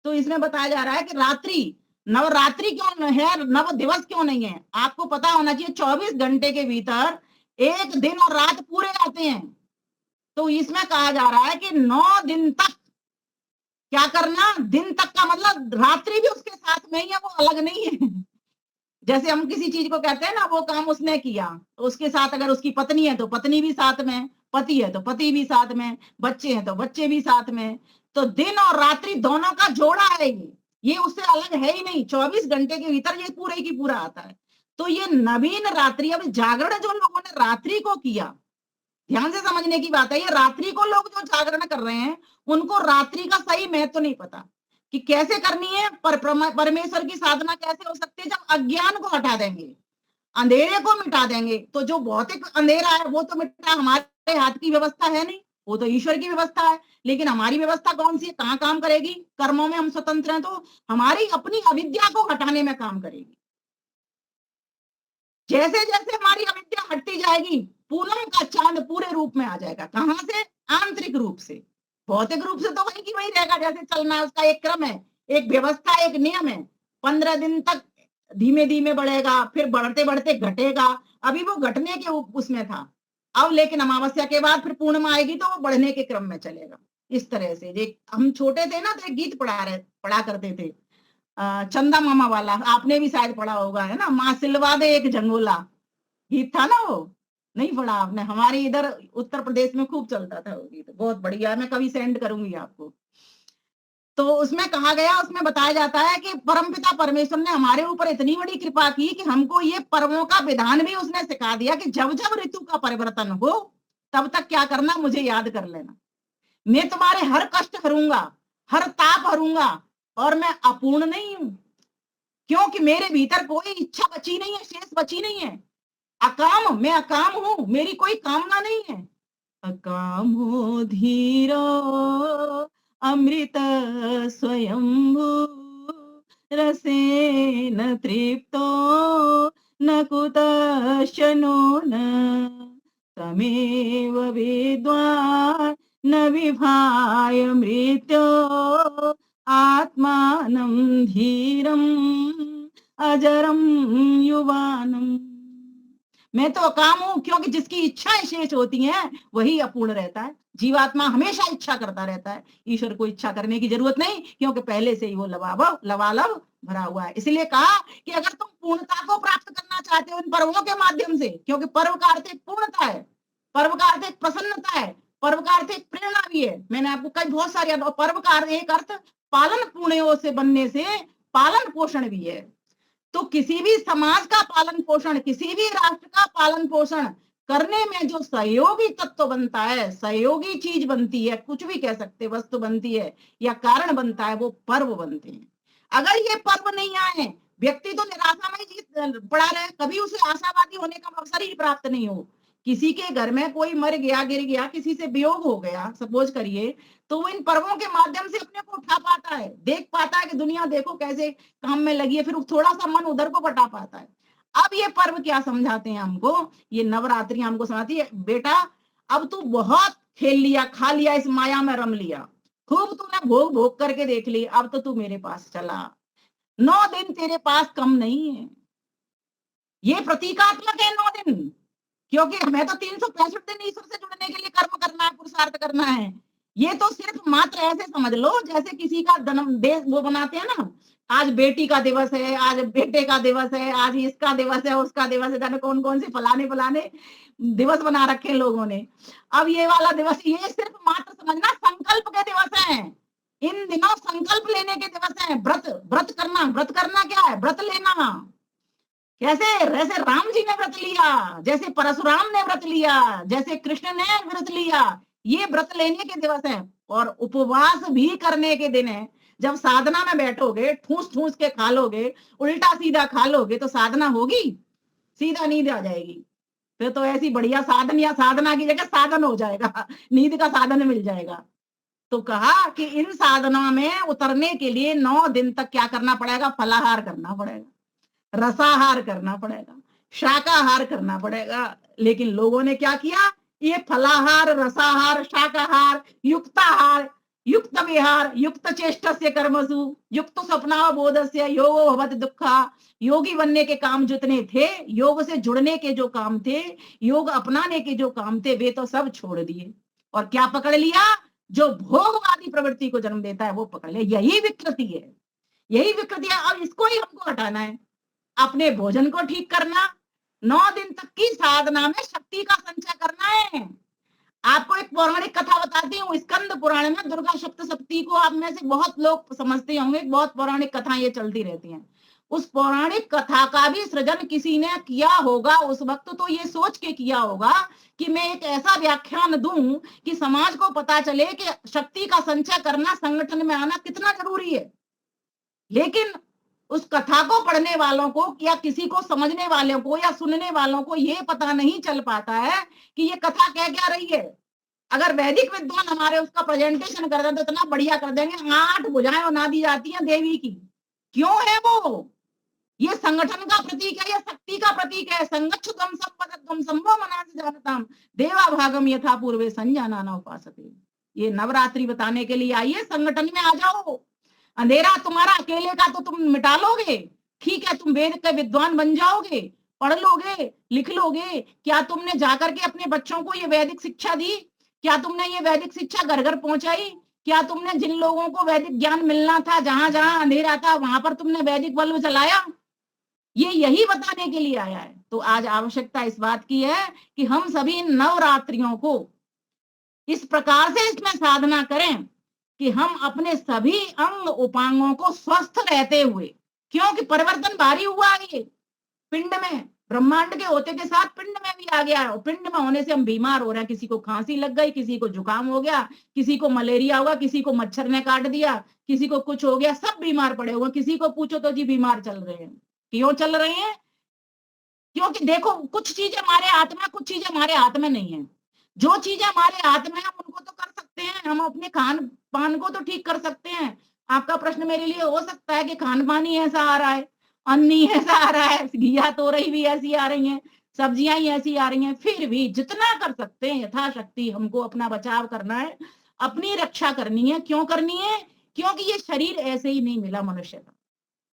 तो इसमें बताया जा रहा है कि रात्रि, नवरात्रि क्यों है, नव दिवस क्यों नहीं है। आपको पता होना चाहिए 24 घंटे के भीतर एक दिन और रात पूरे आते हैं। तो इसमें कहा जा रहा है कि 9 दिन तक क्या करना, दिन तक का मतलब रात्रि भी उसके साथ में ही है, वो अलग नहीं है। जैसे हम किसी चीज को कहते हैं ना, वो काम उसने किया, तो उसके साथ अगर उसकी पत्नी है तो पत्नी भी साथ में, पति है तो पति भी साथ में, बच्चे हैं तो बच्चे भी साथ में। तो दिन और रात्रि दोनों का जोड़ा है ये उससे अलग है ही नहीं। 24 घंटे के भीतर ये पूरे की पूरा आता है। तो ये नवीन रात्रि, अब जागरण जो लोगों ने रात्रि को किया, ध्यान से समझने की बात है, ये रात्रि को लोग जो जागरण कर रहे हैं उनको रात्रि का सही महत्व तो नहीं पता कि कैसे करनी है। परमेश्वर की साधना कैसे हो सकती है, जब अज्ञान को हटा देंगे, अंधेरे को मिटा देंगे, तो जो भौतिक अंधेरा है वो तो मिटा हमारे हाथ की व्यवस्था है नहीं, वो तो ईश्वर की व्यवस्था है। लेकिन हमारी व्यवस्था कौन सी है, कहाँ काम करेगी। कर्मों में हम स्वतंत्र हैं, तो हमारी अपनी अविद्या को हटाने में काम करेगी। जैसे जैसे हमारी अविद्या हटती जाएगी, पूनम का चांद पूरे रूप में आ जाएगा। कहां से, आंतरिक रूप से। भौतिक रूप से तो वही की वही रहेगा, जैसे चलना है उसका एक क्रम है, एक व्यवस्था, एक नियम है। 15 दिन तक धीमे धीमे बढ़ेगा, फिर बढ़ते बढ़ते घटेगा। अभी वो घटने के उसमें था, अब लेकिन अमावस्या के बाद फिर पूर्णिमा आएगी तो वो बढ़ने के क्रम में चलेगा। इस तरह से हम छोटे थे ना, तो एक गीत पढ़ा करते थे, चंदा मामा वाला, आपने भी शायद पढ़ा होगा, है ना, माँ सिलवा दे एक झंगोला, गीत था ना वो। नहीं पढ़ा आपने, हमारे इधर उत्तर प्रदेश में खूब चलता था वो गीत, बहुत बढ़िया, मैं कभी सेंड करूंगी आपको। तो उसमें कहा गया, उसमें बताया जाता है कि परमपिता परमेश्वर ने हमारे ऊपर इतनी बड़ी कृपा की कि हमको ये पर्वों का विधान भी उसने सिखा दिया कि जब जब ऋतु का परिवर्तन हो तब तक क्या करना, मुझे याद कर लेना। मैं तुम्हारे हर कष्ट हरूंगा, हर ताप हरूंगा, और मैं अपूर्ण नहीं हूं, क्योंकि मेरे भीतर कोई इच्छा बची नहीं है, शेष बची नहीं है। अकाम, मैं अकाम हूं, मेरी कोई कामना नहीं है। अकामो धीरो अमृत स्वयंभू रसेन तृप्तो न कुतश्चनो न तमेव विद्वान् न विभाय मृत्यो आत्मानं धीरम अजरम युवानम। मैं तो अकाम हूं, क्योंकि जिसकी इच्छाएं शेष होती हैं वही अपूर्ण रहता है। जीवात्मा हमेशा इच्छा करता रहता है, ईश्वर को इच्छा करने की जरूरत नहीं, क्योंकि पहले से ही वो लबालब भरा हुआ है। इसलिए कहा कि अगर तुम पूर्णता को प्राप्त करना चाहते हो इन पर्वों के माध्यम से, क्योंकि पर्व का अर्थ एक पूर्णता है, पर्व का अर्थ एक प्रसन्नता है, पर्व का अर्थ एक प्रेरणा भी है। मैंने आपको कई बहुत सारे पर्व का एक अर्थ पालन पुण्यों से बनने से पालन पोषण भी है। तो किसी भी समाज का पालन पोषण, किसी भी राष्ट्र का पालन पोषण करने में जो सहयोगी तत्व बनता है, सहयोगी चीज बनती है, कुछ भी कह सकते, वस्तु बनती है या कारण बनता है, वो पर्व बनते हैं। अगर ये पर्व नहीं आए, व्यक्ति तो निराशा में ही पड़ा रहे, कभी उसे आशावादी होने का अवसर ही प्राप्त नहीं हो। किसी के घर में कोई मर गया, गिर गया, किसी से वियोग हो गया, सपोज करिए, तो वो इन पर्वों के माध्यम से अपने को उठा पाता है, देख पाता है कि दुनिया देखो कैसे काम में लगी है, फिर थोड़ा सा मन उधर को बटा पाता है। अब ये पर्व क्या समझाते हैं हमको, ये नवरात्रि हमको समझाती है, बेटा अब तू बहुत खेल लिया, खा लिया, इस माया में रम लिया, खूब तूने भोग भोग करके देख ली, अब तो तू मेरे पास चला। 9 दिन तेरे पास कम नहीं है, ये प्रतीकात्मक है 9 दिन, क्योंकि हमें तो 365 दिन ईश्वर से जुड़ने के लिए कर्म करना है, पुरुषार्थ करना है। ये तो सिर्फ मात्र ऐसे समझ लो जैसे किसी का जन्म देश वो बनाते हैं ना, आज बेटी का दिवस है, आज बेटे का दिवस है, आज इसका दिवस है, उसका दिवस है, जाने कौन कौन से फलाने दिवस बना रखे लोगों ने। अब ये वाला दिवस, ये सिर्फ मात्र समझना संकल्प के दिवस हैं। इन दिनों संकल्प लेने के दिवस हैं। व्रत करना क्या है, व्रत लेना। कैसे, जैसे राम जी ने व्रत लिया, जैसे परशुराम ने व्रत लिया, जैसे कृष्ण ने व्रत लिया, ये व्रत लेने के दिवस है। और उपवास भी करने के दिन है। जब साधना में बैठोगे, ठूस ठूस के खा लोगे, उल्टा सीधा खा लोगे, तो साधना होगी, सीधा नींद आ जाएगी। फिर तो ऐसी बढ़िया साधन या साधना की जगह साधन हो जाएगा, नींद का साधन मिल जाएगा। तो कहा कि इन साधनों में उतरने के लिए 9 दिन तक क्या करना पड़ेगा, फलाहार करना पड़ेगा, रसाहार करना पड़ेगा, शाकाहार करना पड़ेगा। लेकिन लोगों ने क्या किया, ये फलाहार, रसाहार, शाकाहार, युक्ताहार, युक्त विहार, युक्त चेष्टस्य कर्मसु, युक्त स्वप्ना बोधस्य योगो भवति दुःखा। योगी बनने के काम जितने थे, योग से जुड़ने के जो काम थे, योग अपनाने के जो काम थे, वे तो सब छोड़ दिए और क्या पकड़ लिया? जो भोगवादी प्रवृत्ति को जन्म देता है वो पकड़ लिया। यही विकृति है, यही विकृति है। अब इसको ही हमको हटाना है। अपने भोजन को ठीक करना, 9 दिन तक की साधना में शक्ति का संचय करना है। आपको एक पौराणिक कथा बताती हूँ। स्कंद पुराण में दुर्गा सप्तशती को आप में से बहुत लोग समझते होंगे, बहुत पौराणिक कथाएं ये चलती रहती हैं। उस पौराणिक कथा का भी सृजन किसी ने किया होगा उस वक्त, तो ये सोच के किया होगा कि मैं एक ऐसा व्याख्यान दूं कि समाज को पता चले कि शक्ति का संचय करना, संगठन में आना कितना जरूरी है। लेकिन उस कथा को पढ़ने वालों को या किसी को समझने वालों को या सुनने वालों को ये पता नहीं चल पाता है कि ये कथा कह क्या रही है। अगर वैदिक विद्वान हमारे उसका प्रेजेंटेशन कर दें तो इतना बढ़िया कर देंगे, 8 भुजाएं बना दी जाती हैं देवी की। क्यों है वो? ये संगठन का प्रतीक है, ये शक्ति का प्रतीक है। संगच्छुतम संपदत्वम संभव मनासि जानताम देवा भागम यथा पूर्वे संजानाना उपासते। ये नवरात्रि बताने के लिए आइए, संगठन में आ जाओ। अंधेरा तुम्हारा अकेले का तो तुम मिटा लोगे, ठीक है, तुम वेद के विद्वान बन जाओगे, पढ़ लोगे, लिख लोगे। क्या तुमने जाकर के अपने बच्चों को ये वैदिक शिक्षा दी? क्या तुमने ये वैदिक शिक्षा घर घर पहुंचाई? क्या तुमने जिन लोगों को वैदिक ज्ञान मिलना था, जहां जहां अंधेरा था, वहां पर तुमने वैदिक बल्ब जलाया? ये यही बताने के लिए आया है। तो आज आवश्यकता इस बात की है कि हम सभी नवरात्रियों को इस प्रकार से इसमें साधना करें कि हम अपने सभी अंग उपांगों को स्वस्थ रहते हुए, क्योंकि परिवर्तन भारी हुआ है ये पिंड में, ब्रह्मांड के होते के साथ पिंड में भी आ गया है। और पिंड में होने से हम बीमार हो रहे हैं। किसी को खांसी लग गई, किसी को जुकाम हो गया, किसी को मलेरिया हुआ, किसी को मच्छर ने काट दिया, किसी को कुछ हो गया, सब बीमार पड़े हुए। किसी को पूछो तो जी बीमार चल रहे हैं। क्यों चल रहे हैं? क्योंकि देखो, कुछ चीजें हमारे हाथ में, कुछ चीजें हमारे हाथ में नहीं है। जो चीजें हमारे हाथ में है उनको तो कर सकते हैं, हम अपने खान पान को तो ठीक कर सकते हैं। आपका प्रश्न मेरे लिए हो सकता है कि खान पान ही ऐसा आ रहा है, अन्न ही ऐसा आ रहा है, घिया तोरई भी ऐसी आ रही हैं, सब्जियां ही ऐसी आ रही हैं। फिर भी जितना कर सकते हैं यथाशक्ति हमको अपना बचाव करना है, अपनी रक्षा करनी है। क्यों करनी है? क्योंकि ये शरीर ऐसे ही नहीं मिला मनुष्य का।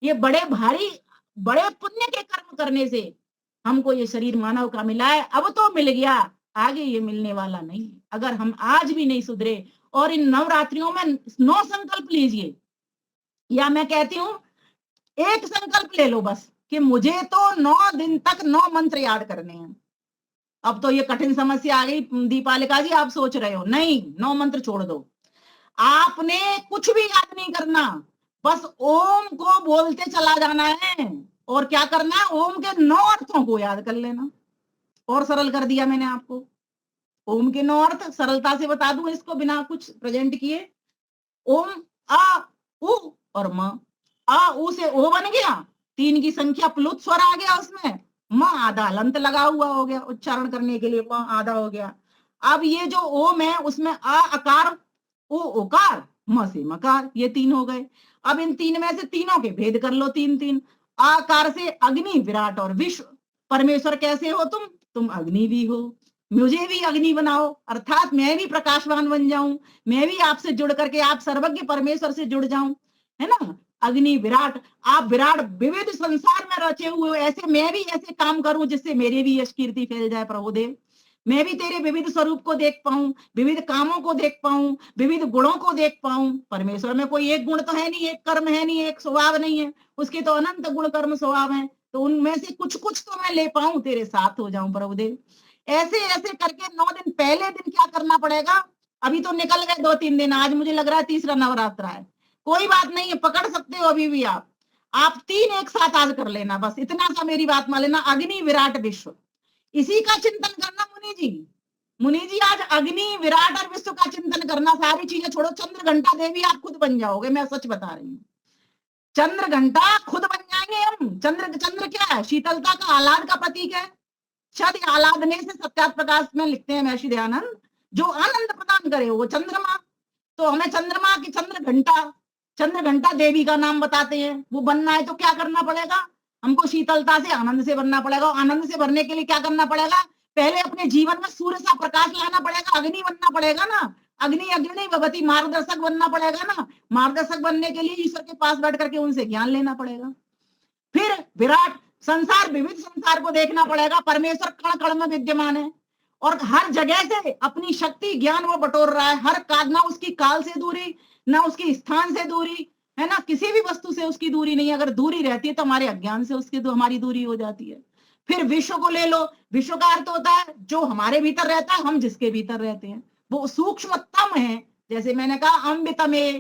ये बड़े भारी, बड़े पुण्य के कर्म करने से हमको ये शरीर मानव का मिला है। अब तो मिल गया, आगे ये मिलने वाला नहीं। अगर हम आज भी नहीं सुधरे और इन नवरात्रियों में 9 संकल्प लीजिए, या मैं कहती हूं एक संकल्प ले लो बस कि मुझे तो 9 दिन तक 9 मंत्र याद करने हैं। अब तो ये कठिन समस्या आ गई दीपालिका जी, आप सोच रहे हो नहीं 9 मंत्र छोड़ दो, आपने कुछ भी याद नहीं करना, बस ओम को बोलते चला जाना है। और क्या करना है? ओम के 9 अर्थों को याद कर लेना। और सरल कर दिया मैंने आपको। ओम के 9 अर्थ सरलता से बता दूं इसको बिना कुछ प्रेजेंट किए। ओम आ उ और म। आ उ से ओ बन गया, 3 की संख्या प्लुत स्वर आ गया उसमें, म आधा लंत लगा हुआ हो गया उच्चारण करने के लिए, म आधा हो गया। अब ये जो ओम है उसमें आ अकार, ओ ओकार, म से मकार, ये 3 हो गए। अब इन 3 में से तीनों के भेद कर लो, 3-3। आकार से अग्नि, विराट और विश्व। परमेश्वर कैसे हो तुम अग्नि भी हो, मुझे भी अग्नि बनाओ, अर्थात मैं भी प्रकाशवान बन जाऊं, मैं भी आपसे जुड़ करके आप सर्वज्ञ परमेश्वर से जुड़ जाऊं, है ना। अग्नि विराट, आप विराट विविध संसार में रचे हुए, ऐसे मैं भी ऐसे काम करूं जिससे मेरी भी यश कीर्ति फैल जाए प्रभुदेव। मैं भी तेरे विविध स्वरूप को देख पाऊं, विविध कामों को देख पाऊं, विविध गुणों को देख पाऊं। परमेश्वर में कोई एक गुण तो है नहीं, एक कर्म है नहीं, एक स्वभाव नहीं है, उसके तो अनंत गुण कर्म स्वभाव हैं। तो उनमें से कुछ कुछ तो मैं ले पाऊं, तेरे साथ हो जाऊं प्रभुदेव। ऐसे ऐसे करके 9 दिन, पहले दिन क्या करना पड़ेगा? अभी तो निकल गए 2-3 दिन, आज मुझे लग रहा है तीसरा नवरात्र है। कोई बात नहीं है, पकड़ सकते हो अभी भी आप 3 एक साथ आज कर लेना, बस इतना सा मेरी बात मान लेना। अग्नि विराट विश्व, इसी का चिंतन करना मुनि जी आज अग्नि विराट और विश्व का चिंतन करना। सारी चीजें छोड़ो, चंद्र घंटा देवी आप खुद बन जाओगे, मैं सच बता रही हूँ। चंद्र घंटा खुद बन जाएंगे हम। चंद्र क्या है? शीतलता का, आह्लाद का प्रतीक है। छद आह्लादने से सत्यात प्रकाश में लिखते हैं महर्षि दयानंद, जो आनंद प्रदान करे वो चंद्रमा। तो हमें चंद्रमा की चंद्र घंटा देवी का नाम बताते हैं। वो बनना है तो क्या करना पड़ेगा? हमको शीतलता से, आनंद से भरना पड़ेगा। आनंद से भरने के लिए क्या करना पड़ेगा? पहले अपने जीवन में सूर्य सा प्रकाश लाना पड़ेगा, अग्नि बनना पड़ेगा ना, अग्नि अग्नि भवती, मार्गदर्शक बनना पड़ेगा ना। मार्गदर्शक बनने के लिए ईश्वर के पास बैठ करके उनसे ज्ञान लेना पड़ेगा। फिर विराट संसार, विविध संसार को देखना पड़ेगा। परमेश्वर कण कण में विद्यमान है और हर जगह से अपनी शक्ति ज्ञान वो बटोर रहा है। हर काल, ना उसकी काल से दूरी, ना उसकी स्थान से दूरी है, ना किसी भी वस्तु से उसकी दूरी नहीं है। अगर दूरी रहती है तो हमारे अज्ञान से उसकी तो हमारी दूरी हो जाती है। फिर विश्व को ले लो, विश्व का अर्थ होता है जो हमारे भीतर रहता है, हम जिसके भीतर रहते हैं, वो सूक्ष्मतम है। जैसे मैंने कहा अमृतमे,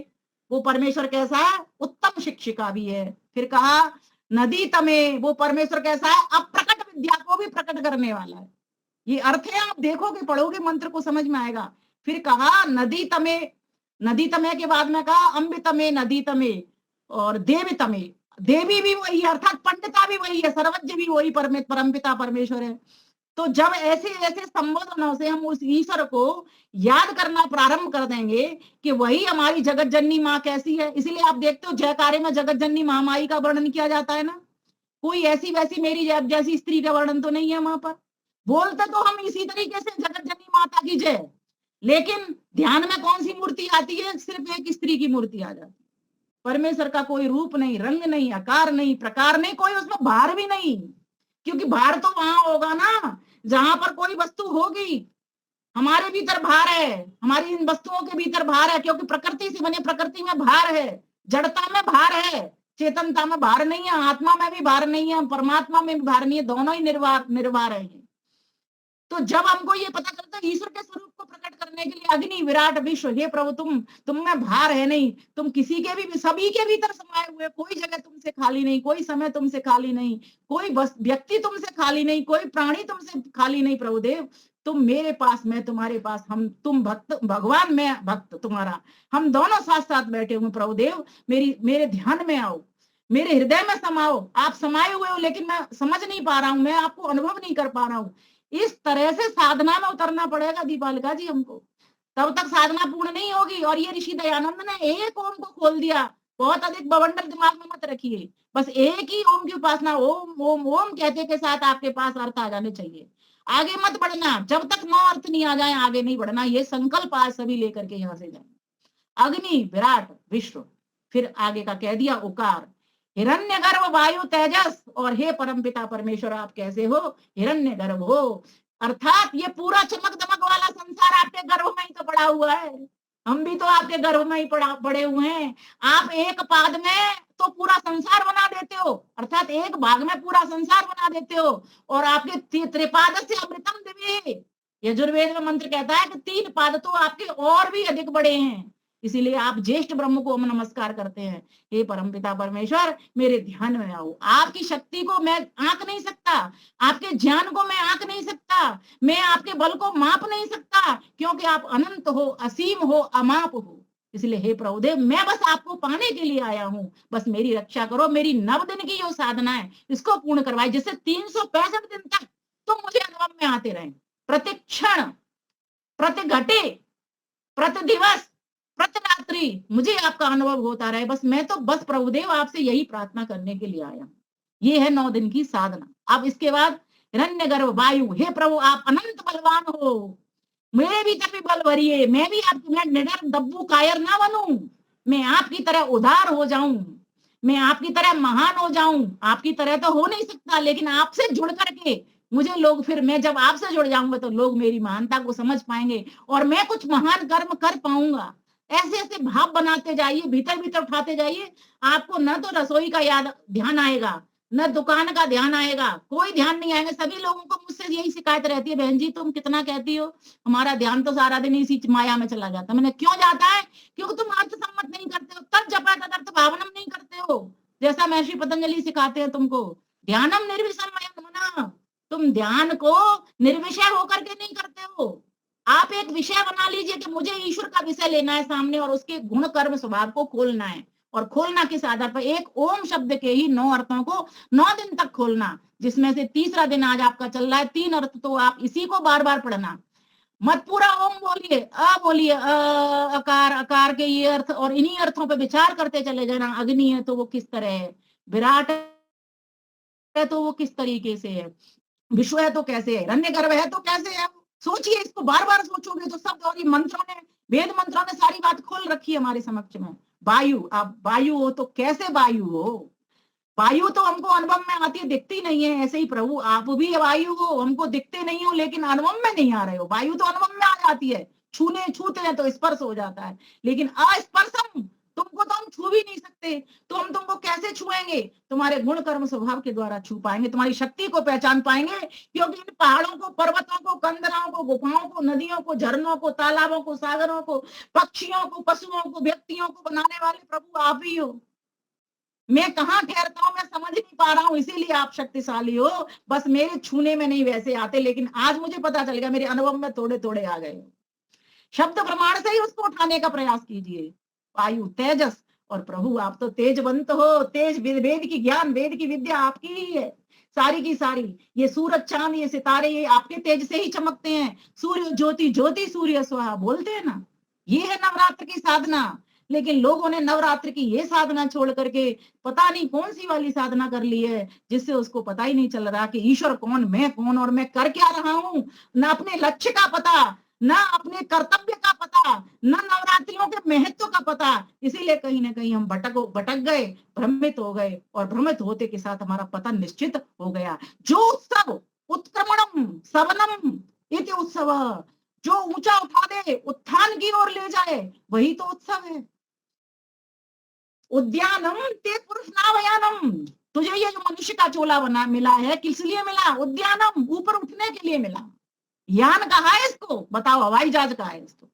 वो परमेश्वर कैसा है, उत्तम शिक्षिका भी है। फिर कहा नदी तमे, वो परमेश्वर कैसा है, अप्रकट विद्या को भी प्रकट करने वाला है। ये अर्थ है, आप देखोगे पढ़ोगे मंत्र को समझ में आएगा। फिर कहा नदी तमे, नदी तमे के बाद में कहा अमृतमे, नदी तमे और देवी तमे। देवी भी वही है, अर्थात पंडिता भी वही है, सर्वज्ञ भी वही परमपिता परमेश्वर है। तो जब ऐसे ऐसे संबोधनों से हम उस ईश्वर को याद करना प्रारंभ कर देंगे कि वही हमारी जगत जननी माँ कैसी है। इसीलिए आप देखते हो जयकारे में जगत जननी महामाई का वर्णन किया जाता है ना। कोई ऐसी वैसी मेरी जैसी स्त्री का वर्णन तो नहीं है वहां पर। बोलते तो हम इसी तरीके से जगत जननी माता की जय, लेकिन ध्यान में कौन सी मूर्ति आती है, सिर्फ एक स्त्री की मूर्ति आ जाती है। परमेश्वर का कोई रूप नहीं, रंग नहीं, आकार नहीं, प्रकार नहीं, कोई उसमें भार भी नहीं, क्योंकि भार तो वहां होगा ना जहां पर कोई वस्तु होगी। हमारे भीतर भार है, हमारी इन वस्तुओं के भीतर भार है, क्योंकि प्रकृति से बने, प्रकृति में भार है, जड़ता में भार है, चेतनता में भार नहीं है, आत्मा में भी भार नहीं है, परमात्मा में भी भार नहीं है, दोनों ही निर्वार है। तो जब हमको ये पता चलता है ईश्वर के स्वरूप को प्रकट करने के लिए अग्नि विराट विश्व, हे प्रभु तुम में भार है नहीं, तुम किसी के भी, सभी के भीतर समाये हुए, कोई जगह तुमसे खाली नहीं, कोई समय तुमसे खाली नहीं, कोई व्यक्ति तुमसे खाली नहीं, कोई प्राणी तुमसे खाली नहीं। प्रभुदेव तुम मेरे पास, मैं तुम्हारे पास, हम तुम भक्त, भगवान मैं भक्त तुम्हारा, हम दोनों साथ साथ बैठे हुए। प्रभुदेव मेरे ध्यान में आओ, मेरे हृदय में समाओ। आप समाये हुए हो लेकिन मैं समझ नहीं पा रहा हूं, मैं आपको अनुभव नहीं कर पा रहा हूं। इस तरह से साधना में उतरना पड़ेगा दीपालिका जी हमको, तब तक साधना पूर्ण नहीं होगी। और ये ऋषि दयानंद ने एक ओम को खोल दिया, बहुत अधिक बवंडर दिमाग में मत रखिए, बस एक ही ओम की उपासना, ओम ओम ओम कहते के साथ आपके पास अर्थ आ जाने चाहिए। आगे मत बढ़ना, जब तक 9 अर्थ नहीं आ जाए आगे नहीं बढ़ना। ये संकल्प आज सभी लेकर के यहाँ से जाए। अग्नि विराट विश्व, फिर आगे का कह दिया उकार, हिरण्य गर्भ वायु तेजस, और हे परमपिता परमेश्वर आप कैसे हो, हिरण्य गर्भ हो। अर्थात ये पूरा चमक दमक वाला संसार आपके गर्भ में ही तो पड़ा हुआ है, हम भी तो आपके गर्भ में ही पड़े हुए हैं। आप एक पाद में तो पूरा संसार बना देते हो, अर्थात एक भाग में पूरा संसार बना देते हो, और आपके त्रिपाद से अमृतम दिव्य, यजुर्वेद में मंत्र कहता है कि 3 पाद तो आपके और भी अधिक बड़े हैं। इसीलिए आप ज्येष्ठ ब्रह्म को हम नमस्कार करते हैं। हे परमपिता परमेश्वर मेरे ध्यान में आओ। आपकी शक्ति को मैं आंक नहीं सकता, आपके ज्ञान को मैं आंक नहीं सकता, मैं आपके बल को माप नहीं सकता, क्योंकि आप अनंत हो, असीम हो, अमाप हो। इसलिए हे प्रभुदेव मैं बस आपको पाने के लिए आया हूँ, बस मेरी रक्षा करो। मेरी 9 दिन की जो साधना है इसको पूर्ण करवाए, जिससे 365 दिन तक तुम मुझे अनुभव में आते रहे, प्रति क्षण, प्रति घटे, प्रति दिवस, प्रति रात्रि मुझे आपका अनुभव होता रहे। बस मैं तो बस प्रभुदेव आपसे यही प्रार्थना करने के लिए आया हूँ। ये है 9 दिन की साधना। अब इसके बाद हिरण्य गर्भ वायु, हे प्रभु आप अनंत बलवान हो, मेरे भीतर भी बल भरिए, मैं भी आपकी निडर दब्बू कायर ना बनूं, मैं आपकी तरह उदार हो जाऊं, मैं आपकी तरह महान हो जाऊं। आपकी तरह तो हो नहीं सकता, लेकिन आपसे जुड़ करके मुझे लोग, फिर मैं जब आपसे जुड़ जाऊंगा तो लोग मेरी महानता को समझ पाएंगे और मैं कुछ महान कर्म कर पाऊंगा। ऐसे ऐसे भाव बनाते जाइए, भीतर भीतर उठाते जाइए, आपको न तो रसोई का याद ध्यान आएगा, न दुकान का ध्यान आएगा, कोई ध्यान नहीं आएगा। सभी लोगों को मुझसे यही शिकायत रहती है, बहन जी तुम कितना कहती हो, हमारा ध्यान तो सारा दिन इसी माया में चला जाता है। मैंने क्यों जाता है, क्योंकि तुम अर्थ सम्मत नहीं करते हो, तब जपा तदर्थ भावनम नहीं करते हो, जैसा महर्षि पतंजलि सिखाते हैं तुमको। ध्यानम निर्विषम मना, तुम ध्यान को निर्विषय होकर के नहीं करते हो। आप एक विषय बना लीजिए कि मुझे ईश्वर का विषय लेना है सामने, और उसके गुण कर्म स्वभाव को खोलना है। और खोलना किस आधार पर, एक ओम शब्द के ही 9 अर्थों को 9 दिन तक खोलना, जिसमें से तीसरा दिन आज आपका चल रहा है। 3 अर्थ तो आप इसी को बार बार पढ़ना, मत पूरा ओम बोलिए, बोलिए, अकार, अकार के ये अर्थ, और इन्हीं अर्थों पर विचार करते चले जाना। अग्नि है तो वो किस तरह है, विराट है तो वो किस तरीके से है, विश्व है तो कैसे है, हिरण्यगर्भ है तो कैसे है। सोचिए, इसको बार बार सोचोगे तो शब्द और ये मंत्रों ने, वेद मंत्रों ने सारी बात खोल रखी है हमारे समक्ष में। वायु, आप वायु हो तो कैसे वायु हो। वायु तो हमको अनुभव में आती है, दिखती नहीं है। ऐसे ही प्रभु आप भी वायु हो, हमको दिखते नहीं हो लेकिन अनुभव में नहीं आ रहे हो। वायु तो अनुभव में आ जाती है, छूते हैं तो स्पर्श हो जाता है, लेकिन अस्पर्शम, तुमको तो हम छू भी नहीं सकते। तो हम तुमको कैसे छुएंगे, तुम्हारे गुण कर्म स्वभाव के द्वारा छू पाएंगे, तुम्हारी शक्ति को पहचान पाएंगे। क्योंकि इन पहाड़ों को, पर्वतों को, कंदराओं को, गुफाओं को, नदियों को, झरनों को, तालाबों को, सागरों को, पक्षियों को, पशुओं को, व्यक्तियों को बनाने वाले प्रभु आप ही हो। मैं कहाँ ठहरता हूँ, मैं समझ नहीं पा रहा हूँ, इसीलिए आप शक्तिशाली हो। बस मेरे छूने में नहीं वैसे आते, लेकिन आज मुझे पता चल गया, मेरे अनुभव में थोड़े थोड़े आ गए। शब्द प्रमाण से ही उसको उठाने का प्रयास कीजिए। वायु, तेजस, और प्रभु आप तो तेजवंत हो। तेज, वेद की ज्ञान, वेद की विद्या आपकी ही है सारी की सारी। ये सूरज, चांद, ये सितारे, ये आपके तेज से ही चमकते हैं। सूर्य ज्योति, ज्योति सूर्य स्वाहा बोलते हैं ना, ये है नवरात्र की साधना। लेकिन लोगों ने नवरात्र की ये साधना छोड़ करके पता नहीं कौन सी वाली साधना कर ली है, जिससे उसको पता ही नहीं चल रहा कि ईश्वर कौन, मैं कौन, और मैं कर क्या रहा हूं। न अपने लक्ष्य का पता, न अपने कर्तव्य का पता, न नवरात्रियों के महत्व का पता। इसीलिए कहीं ना कहीं हम भटक गए, भ्रमित हो गए, और भ्रमित होते के साथ हमारा पतन निश्चित हो गया। जो उत्सव उत्क्रमणम सवनम इति उत्सव, जो ऊंचा उठा दे, उत्थान की ओर ले जाए, वही तो उत्सव है। उद्यानम ते पुरुष नावयानम, तुझे ये जो मनुष्य का चोला बना मिला है, किस लिए मिला। उद्यानम, ऊपर उठने के लिए मिला। यान कहा है इसको, बताओ, हवाई जहाज कहा है इसको।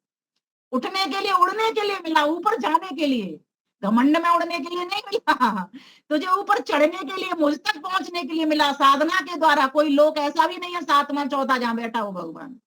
उठने के लिए, उड़ने के लिए मिला, ऊपर जाने के लिए। घमंड में उड़ने के लिए नहीं मिला, तुझे ऊपर चढ़ने के लिए, मुझ तक पहुंचने के लिए मिला, साधना के द्वारा। कोई लोग ऐसा भी नहीं है सातवां चौथा जहां बैठा हो भगवान।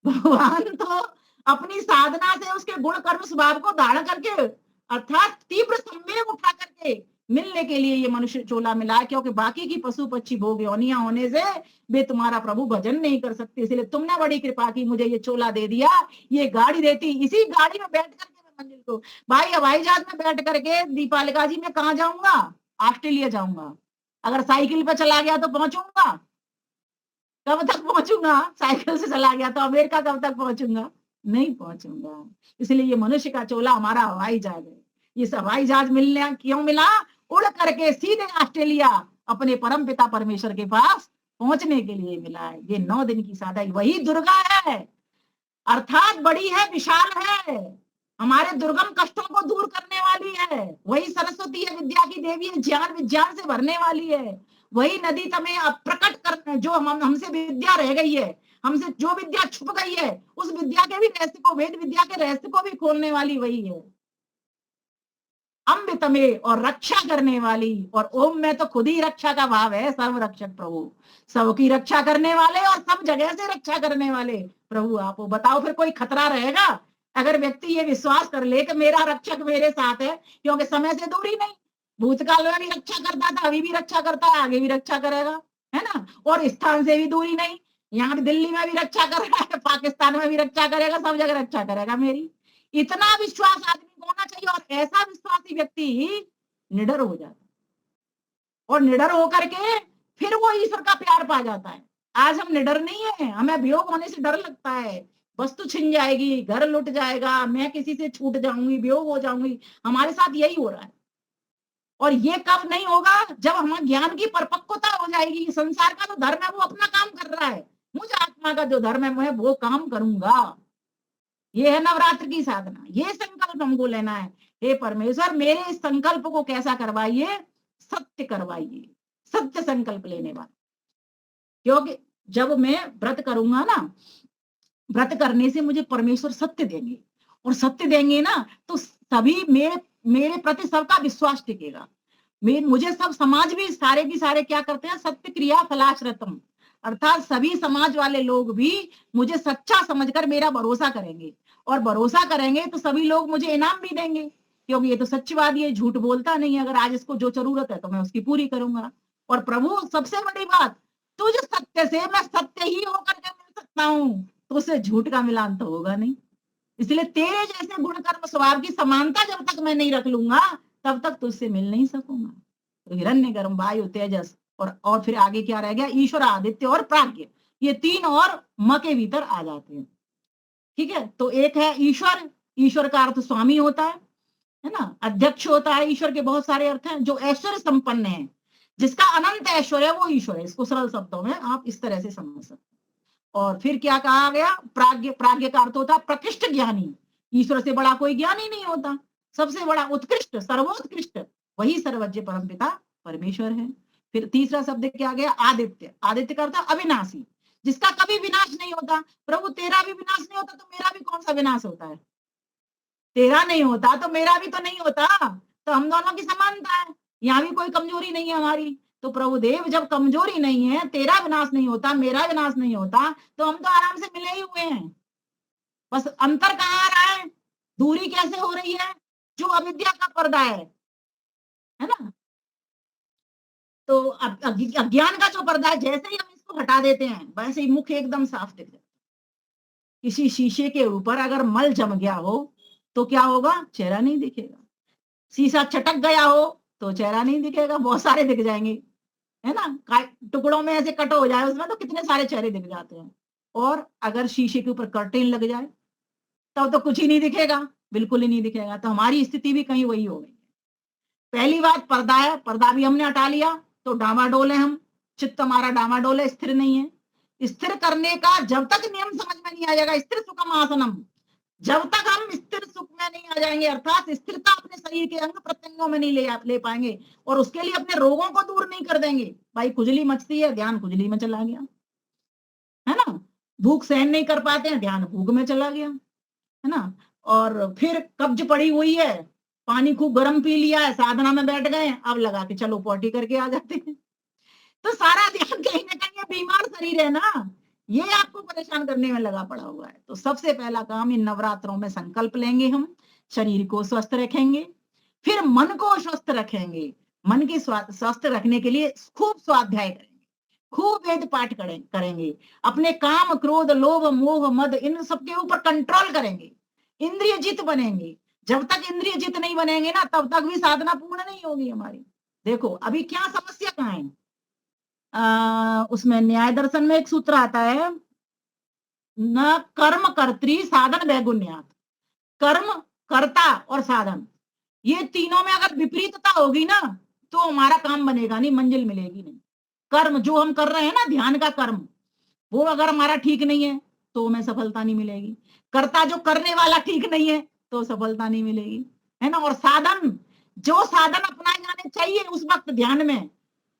भगवान तो अपनी साधना से उसके गुण कर्म स्वभाव को धारण करके, अर्थात तीव्र संवेग उठा करके मिलने के लिए ये मनुष्य चोला मिला है। क्योंकि बाकी की पशु पक्षी भोग योनियां होने से वे तुम्हारा प्रभु भजन नहीं कर सकते, इसलिए तुमने बड़ी कृपा की, मुझे ये चोला दे दिया। ये गाड़ी देती, इसी गाड़ी में बैठ करके मैं मंजिल को, भाई हवाई जहाज में बैठ करके दीपालिका जी मैं कहाँ जाऊंगा, ऑस्ट्रेलिया जाऊंगा। अगर साइकिल पे चला गया तो पहुंचूंगा, कब तक पहुंचूंगा। साइकिल से चला गया तो अमेरिका कब तक पहुंचूंगा, नहीं पहुंचूंगा। इसलिए ये मनुष्य का चोला हमारा हवाई जहाज है। इस हवाई जहाज मिलने क्यों मिला, उड़ करके सीधे ऑस्ट्रेलिया अपने परम पिता परमेश्वर के पास पहुंचने के लिए मिला है। ये 9 दिन की साधना, वही दुर्गा है, अर्थात बड़ी है, विशाल है, हमारे दुर्गम कष्टों को दूर करने वाली है। वही सरस्वती है, विद्या की देवी है, ज्ञान विज्ञान से भरने वाली है। वही नदी तमें प्रकट कर, जो हमसे विद्या रह गई है, हमसे जो विद्या छुप गई है, उस विद्या के भी रहस्य को, वेद विद्या के रहस्य को भी खोलने वाली वही है। अम्बित में, और रक्षा करने वाली, और ओम में तो खुद ही रक्षा का भाव है। सर्व रक्षक प्रभु, सबकी रक्षा करने वाले और सब जगह से रक्षा करने वाले प्रभु आप। बताओ फिर कोई खतरा रहेगा अगर व्यक्ति ये विश्वास कर ले कि मेरा रक्षक मेरे साथ है। क्योंकि समय से दूरी नहीं, भूतकाल में भी रक्षा करता था, अभी भी रक्षा करता है, आगे भी रक्षा करेगा, है ना। और स्थान से भी दूरी नहीं, यहाँ भी दिल्ली में भी रक्षा कर रहा है, पाकिस्तान में भी रक्षा करेगा, सब जगह रक्षा करेगा मेरी। इतना विश्वास आदमी को होना चाहिए, और ऐसा विश्वासी व्यक्ति निडर हो जाता है, और निडर होकर के फिर वो ईश्वर का प्यार पा जाता है। आज हम निडर नहीं है, हमें वियोग होने से डर लगता है, वस्तु छिन जाएगी, घर लुट जाएगा, मैं किसी से छूट जाऊंगी, वियोग हो जाऊंगी। हमारे साथ यही हो रहा है। और ये कब नहीं होगा, जब हमारे ज्ञान की परिपक्वता हो जाएगी। संसार का जो धर्म है वो अपना काम कर रहा है, मुझ आत्मा का जो धर्म है मैं वो काम करूंगा। ये है नवरात्र की साधना। ये संकल्प हमको लेना है, हे परमेश्वर मेरे इस संकल्प को कैसा करवाइए, सत्य करवाइए, सत्य संकल्प लेने वाला। क्योंकि जब मैं व्रत करूंगा ना, व्रत करने से मुझे परमेश्वर सत्य देंगे, और सत्य देंगे ना तो सभी मेरे प्रति सबका विश्वास टिकेगा। मुझे सब समाज भी सारे की सारे क्या करते हैं, सत्य क्रिया फलाश्रतम, अर्थात सभी समाज वाले लोग भी मुझे सच्चा समझकर मेरा भरोसा करेंगे, और भरोसा करेंगे तो सभी लोग मुझे इनाम भी देंगे। क्योंकि ये तो सच्चवादी है, झूठ बोलता नहीं है। अगर आज इसको जो जरूरत है तो मैं उसकी पूरी करूंगा। और प्रभु सबसे बड़ी बात, तुझ सत्य से मैं सत्य ही होकर के मिल सकता हूँ, तो उससे झूठ का मिलान तो होगा नहीं। इसलिए तेरे जैसे गुण कर्म स्वभाव की समानता जब तक मैं नहीं रख लूंगा, तब तक तुझसे मिल नहीं सकूंगा। तो हिरण्यगर्भ, वायु, तेजस और फिर आगे क्या रह गया, ईश्वर, आदित्य और प्राज्ञ, ये 3 और म के भीतर आ जाते हैं। ठीक है, तो एक है ईश्वर, ईश्वर का अर्थ स्वामी होता है ना, अध्यक्ष होता है, ईश्वर के बहुत सारे अर्थ हैं, जो ऐश्वर्य संपन्न है, जिसका अनंत ऐश्वर्य है वो ईश्वर है। इसको सरल शब्दों में आप इस तरह से समझ सकते हैं। और फिर क्या कहा गया, प्राज्ञ, प्राज्ञ का अर्थ होता है प्रकृष्ट ज्ञानी, ईश्वर से बड़ा कोई ज्ञानी नहीं होता, सबसे बड़ा उत्कृष्ट सर्वोत्कृष्ट वही सर्वज्ञ परमपिता परमेश्वर है। फिर तीसरा शब्द क्या गया, आदित्य, आदित्य का अर्थ अविनाशी, जिसका कभी विनाश नहीं होता। प्रभु तेरा भी विनाश नहीं होता तो मेरा भी कौन सा विनाश होता है, तेरा नहीं होता तो मेरा भी तो नहीं होता, तो हम दोनों की समानता है, यहाँ भी कोई कमजोरी नहीं है हमारी। तो प्रभुदेव जब कमजोरी नहीं है, तेरा विनाश नहीं होता, मेरा विनाश नहीं होता, तो हम तो आराम से मिले ही हुए हैं। बस अंतर कहाँ आ रहा है, दूरी कैसे हो रही है, जो अविद्या का पर्दा है ना, तो अज्ञान का जो पर्दा है, जैसे ही हम इसको हटा देते हैं वैसे ही मुख एकदम साफ दिख जाता है। किसी शीशे के ऊपर अगर मल जम गया हो तो क्या होगा, चेहरा नहीं दिखेगा। शीशा चटक गया हो तो चेहरा नहीं दिखेगा, बहुत सारे दिख जाएंगे, है ना, टुकड़ों में ऐसे कट हो जाए उसमें तो कितने सारे चेहरे दिख जाते हैं। और अगर शीशे के ऊपर कर्टेन लग जाए तब तो कुछ ही नहीं दिखेगा, बिल्कुल ही नहीं दिखेगा। तो हमारी स्थिति भी कहीं वही हो गई है। पहली बात पर्दा है, पर्दा भी हमने हटा लिया तो डामाडोल है हम, चित्त हमारा डामाडोल है, स्थिर नहीं है। स्थिर करने का जब तक नियम समझ में नहीं आ जाएगा, स्थिर सुखम आसनम, जब तक हम स्थिर सुख में नहीं आ जाएंगे, अर्थात स्थिरता अपने शरीर के अंग प्रत्यंगों में नहीं ले पाएंगे, और उसके लिए अपने रोगों को दूर नहीं कर देंगे। भाई खुजली मचती है, ध्यान खुजली में चला गया, है ना, भूख सहन नहीं कर पाते हैं, ध्यान भूख में चला गया, है ना, और फिर कब्ज पड़ी हुई है, पानी खूब गर्म पी लिया है, साधना में बैठ गए, अब लगा के चलो पॉटी करके आ जाते हैं। तो सारा ध्यान कहीं ना कहीं बीमार शरीर है ना, ये आपको परेशान करने में लगा पड़ा हुआ है। तो सबसे पहला काम इन नवरात्रों में संकल्प लेंगे, हम शरीर को स्वस्थ रखेंगे, फिर मन को स्वस्थ रखेंगे। मन के स्वस्थ रखने के लिए खूब स्वाध्याय करेंगे, खूब वेद पाठ करेंगे, अपने काम क्रोध लोभ मोह मद इन सबके ऊपर कंट्रोल करेंगे, इंद्रिय जित बनेंगे। जब तक इंद्रिय जित नहीं बनेंगे ना, तब तक भी साधना पूर्ण नहीं होगी हमारी। देखो अभी क्या समस्या कहाँ है, उसमें न्याय दर्शन में एक सूत्र आता है, न कर्म कर्त्री साधन वैगुण्यात, कर्म कर्ता और साधन, ये तीनों में अगर विपरीतता होगी ना तो हमारा काम बनेगा नहीं, मंजिल मिलेगी नहीं। कर्म जो हम कर रहे हैं ना, ध्यान का कर्म, वो अगर हमारा ठीक नहीं है तो हमें सफलता नहीं मिलेगी। कर्ता जो करने वाला ठीक नहीं है तो सफलता नहीं मिलेगी, है ना। और साधन, जो साधन अपनाए जाने चाहिए उस वक्त ध्यान में,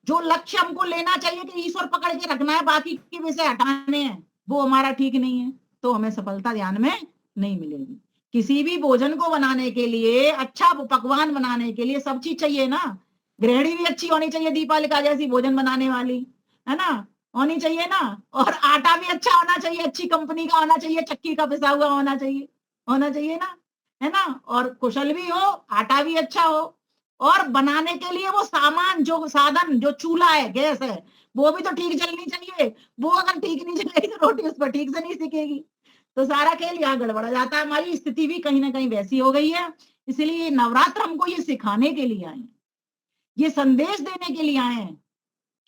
जो लक्ष्य हमको लेना चाहिए कि ईश्वर पकड़ के रखना है, बाकी के विषय हटाने हैं, वो हमारा ठीक नहीं है तो हमें सफलता ध्यान में नहीं मिलेगी। किसी भी भोजन को बनाने के लिए, अच्छा पकवान बनाने के लिए सब चीज चाहिए ना। गृहिणी भी अच्छी होनी चाहिए, दीपालिका जैसी भोजन बनाने वाली, है ना, होनी चाहिए ना। और आटा भी अच्छा होना चाहिए, अच्छी कंपनी का होना चाहिए, चक्की का पिसा हुआ होना चाहिए ना, है ना। और कुशल भी हो, आटा भी अच्छा हो, और बनाने के लिए वो सामान, जो साधन, जो चूल्हा है, गैस है, वो भी तो ठीक जलनी चाहिए। वो अगर ठीक नहीं जलेगी तो रोटी उस पर ठीक से नहीं सीखेगी। तो सारा खेल यहाँ गड़बड़ा जाता है। हमारी स्थिति भी कहीं ना कहीं वैसी हो गई है। इसलिए नवरात्र हमको ये सिखाने के लिए आए, ये संदेश देने के लिए आए हैं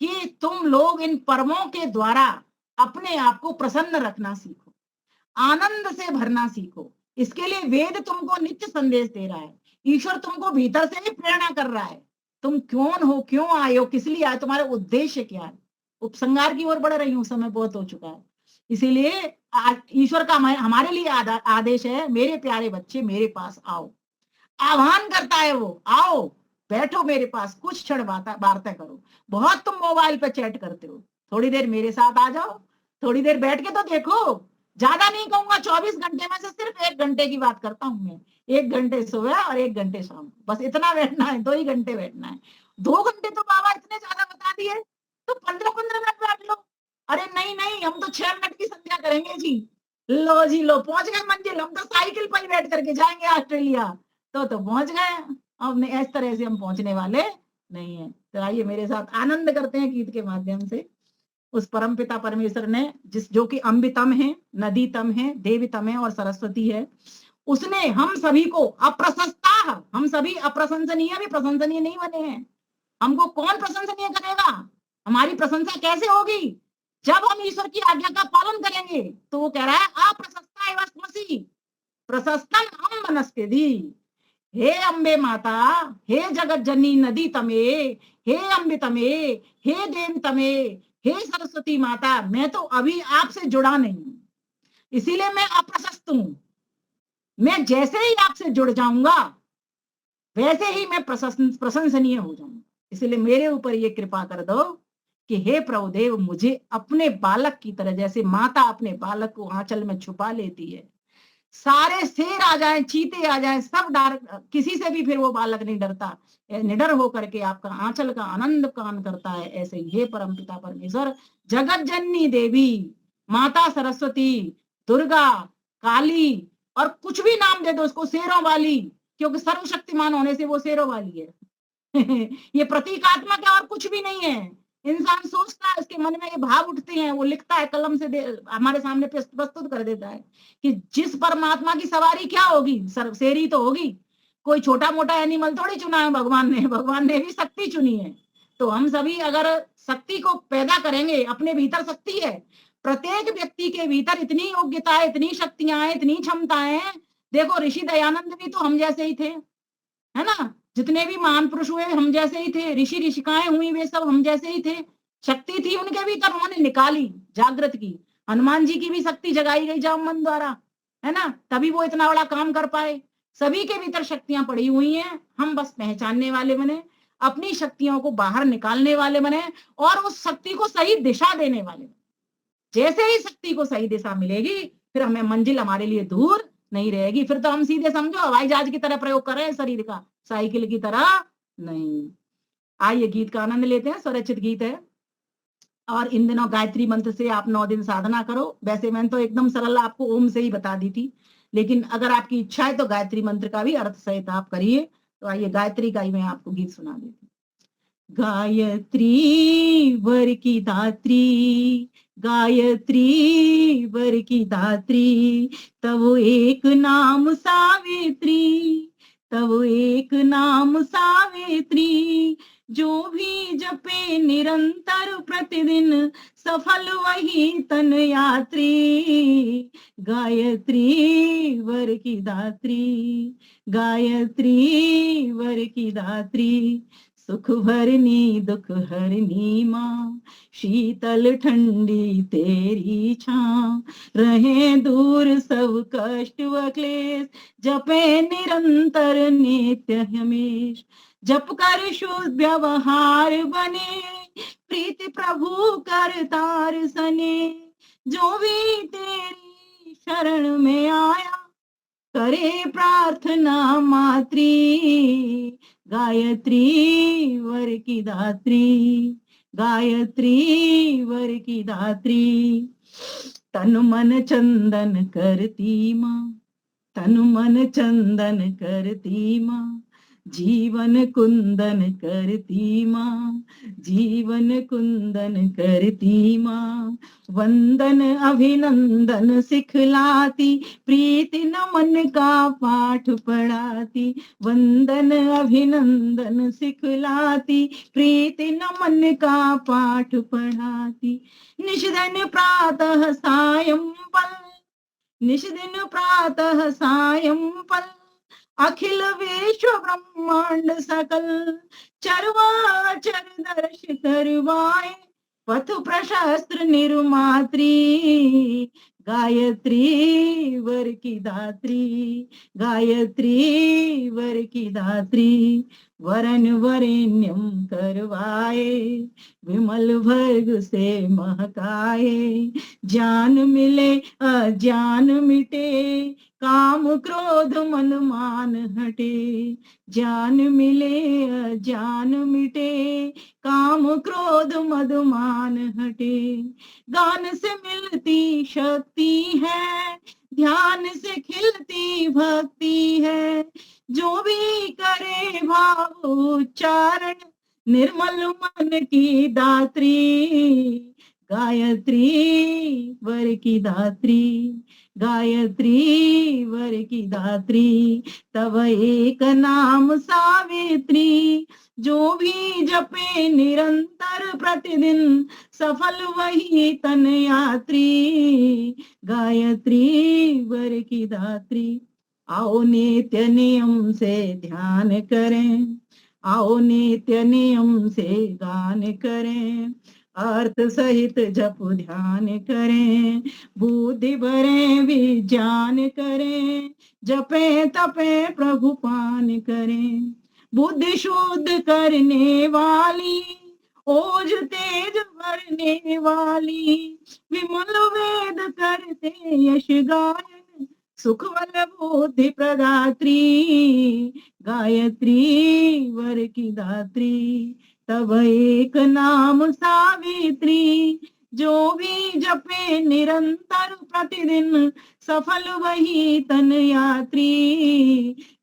कि तुम लोग इन पर्वों के द्वारा अपने आप को प्रसन्न रखना सीखो, आनंद से भरना सीखो। इसके लिए वेद तुमको नित्य संदेश दे रहा है, ईश्वर तुमको भीतर से ही प्रेरणा कर रहा है। तुम कौन हो, क्यों आए हो, किस लिए आए, तुम्हारा उद्देश्य क्या है। उपसंहार की ओर बढ़ रही हूँ, समय बहुत हो चुका है। इसीलिए ईश्वर का हमारे लिए आदेश है, मेरे प्यारे बच्चे मेरे पास आओ। आह्वान करता है वो, आओ बैठो मेरे पास, कुछ क्षण वार्ता करो। बहुत तुम मोबाइल पे चैट करते हो, थोड़ी देर मेरे साथ आ जाओ, थोड़ी देर बैठ के तो देखो। ज्यादा नहीं कहूंगा, 24 घंटे में से सिर्फ 1 घंटे की बात करता हूं मैं। 1 घंटे सुबह और 1 घंटे शाम, बस इतना बैठना है, 2 ही घंटे बैठना है। 2 घंटे तो बाबा इतने ज्यादा बता दिए, तो 15-15 मिनट बैठ लो। अरे नहीं नहीं, हम तो 6 मिनट की संध्या करेंगे जी। लो जी लो, पहुंच गए मंजिल। हम तो साइकिल पर ही बैठ करके जाएंगे ऑस्ट्रेलिया, तो पहुंच गए। अब इस तरह से हम पहुंचने वाले नहीं है। तो आइए मेरे साथ आनंद करते हैं गीत के माध्यम से। उस परम पिता परमेश्वर ने, जो कि अम्बितम है, नदीतम है, देवितम है और सरस्वती है, उसने हम सभी को अप्रशस्ता, हम सभी अप्रशंसनीय भी प्रशंसनीय नहीं बने हैं। हमको कौन प्रशंसनीय करेगा? हमारी प्रशंसा कैसे होगी? जब हम ईश्वर की आज्ञा का पालन करेंगे। तो वो कह रहा है अप्रशस्ता एवं स्मसी प्रशस्तन अम्बनस्पति। हे अम्बे माता, हे जगत जननी नदी तमे, हे अम्बे तमे, हे देव तमे, हे सरस्वती माता, मैं तो अभी आपसे जुड़ा नहीं हूं, इसीलिए मैं अप्रशस्त हूं। मैं जैसे ही आपसे जुड़ जाऊंगा वैसे ही मैं प्रशंसनीय हो जाऊंगा। इसलिए मेरे ऊपर ये कृपा कर दो कि हे प्रभुदेव, मुझे अपने बालक की तरह, जैसे माता अपने बालक को आंचल में छुपा लेती है, सारे शेर आ जाएं, चीते आ जाएं, सब डर, किसी से भी फिर वो बालक नहीं डरता, निडर होकर के आपका आंचल का आनंद कान करता है। ऐसे ही हे परमपिता परमेश्वर, जगत जननी देवी, माता सरस्वती, दुर्गा, काली, और कुछ भी नाम दे दो उसको, शेरों वाली, क्योंकि सर्वशक्तिमान होने से वो शेरों वाली है। ये प्रतीकात्मक है और कुछ भी नहीं है। इंसान सोचता है, उसके मन में ये भाव उठते हैं, वो लिखता है कलम से, हमारे सामने प्रस्तुत कर देता है कि जिस परमात्मा की सवारी क्या होगी, शेरी तो होगी। कोई छोटा मोटा एनिमल थोड़ी चुना है भगवान ने, भगवान ने भी शक्ति चुनी है। तो हम सभी अगर शक्ति को पैदा करेंगे, अपने भीतर शक्ति है, प्रत्येक व्यक्ति के भीतर इतनी योग्यता है, इतनी शक्तियां हैं, इतनी क्षमताएं हैं। देखो ऋषि दयानंद भी तो हम जैसे ही थे, है ना? जितने भी महान पुरुष हुए हम जैसे ही थे, ऋषि ऋषिकाएं हुई वे सब हम जैसे ही थे। शक्ति थी उनके भीतर, उन्होंने निकाली, जागृत की। हनुमान जी की भी शक्ति जगाई गई जामवन द्वारा, है ना? तभी वो इतना बड़ा काम कर पाए। सभी के भीतर शक्तियां पड़ी हुई हैं, हम बस पहचानने वाले बने, अपनी शक्तियों को बाहर निकालने वाले बने और उस शक्ति को सही दिशा देने वाले बने। जैसे ही शक्ति को सही दिशा मिलेगी, फिर हमें मंजिल हमारे लिए दूर नहीं रहेगी। फिर तो हम सीधे समझो हवाई जहाज की तरह प्रयोग कर रहे हैं शरीर का, साइकिल की तरह नहीं। आइए गीत का आनंद लेते हैं, स्वरचित गीत है। और इन दिनों गायत्री मंत्र से आप 9 दिन साधना करो। वैसे मैंने तो एकदम सरल आपको ओम से ही बता दी थी, लेकिन अगर आपकी इच्छा है तो गायत्री मंत्र का भी अर्थ सहित आप करिए। तो आइए गायत्री का ही मैं आपको गीत सुना देती हूँ। गायत्री वर की दात्री, गायत्री वर की दात्री, तब एक नाम सावित्री, तब एक नाम सावित्री, जो भी जपे निरंतर प्रतिदिन, सफल वही तन यात्री। गायत्री वर की दात्री, गायत्री वर की दात्री, सुख भरनी दुख हरनी माँ, शीतल ठंडी तेरी छां, रहे दूर सब कष्ट व क्लेश, जपे निरंतर नित्य हमेश, जप कर शुद्ध व्यवहार बने, प्रीति प्रभु कर तार सने, जो भी तेरी शरण में आया, करे प्रार्थना मात्री। गायत्री वर की दात्री, गायत्री वर की दात्री, तन मन चंदन करती माँ, तन मन चंदन करती माँ, जीवन कुंदन करती माँ, जीवन कुंदन करती माँ, वंदन अभिनंदन सिखलाती, प्रीति नमन का पाठ पढ़ाती, वंदन अभिनंदन सिखलाती, प्रीति नमन का पाठ पढ़ाती, निषदन प्रातः सायं पल, निषदिन प्रातः सायं पल, अखिल विश्व ब्रह्मांड सकल, चरवाचर दर्श करवाए, पथ प्रशस्त्र निर्मात्री। गायत्री वर की दात्री, गायत्री वर की दात्री, वरन वरेण्यम करवाए, विमल भर्ग से महकाए, ज्ञान मिले अज्ञान मिटे, काम क्रोध मन मान हटे, ज्ञान मिले अज्ञान मिटे, काम क्रोध मद मान हटे, गान से मिलती शक्ति है, ध्यान से खिलती भक्ति है, जो भी करे भाव उच्चारण, निर्मल मन की दात्री। गायत्री वर की दात्री, गायत्री वर की दात्री, तब एक नाम सावित्री, जो भी जपे निरंतर प्रतिदिन, सफल वही तन यात्री, गायत्री वर की दात्री। आओ नित्य नियम से ध्यान करें, आओ नित्य नियम से गान करें, अर्थ सहित जप ध्यान करें, बुद्धि भरे विज्ञान करें, जपे तपे प्रभु पान करें, बुद्धि शुद्ध करने वाली, ओज तेज भरने वाली, विमल वेद करते यश गायन, सुख बल बुद्धि प्रदात्री, गायत्री वर की दात्री, तब एक नाम सावित्री, जो भी जपे निरंतर प्रतिदिन, सफल वही तन यात्री,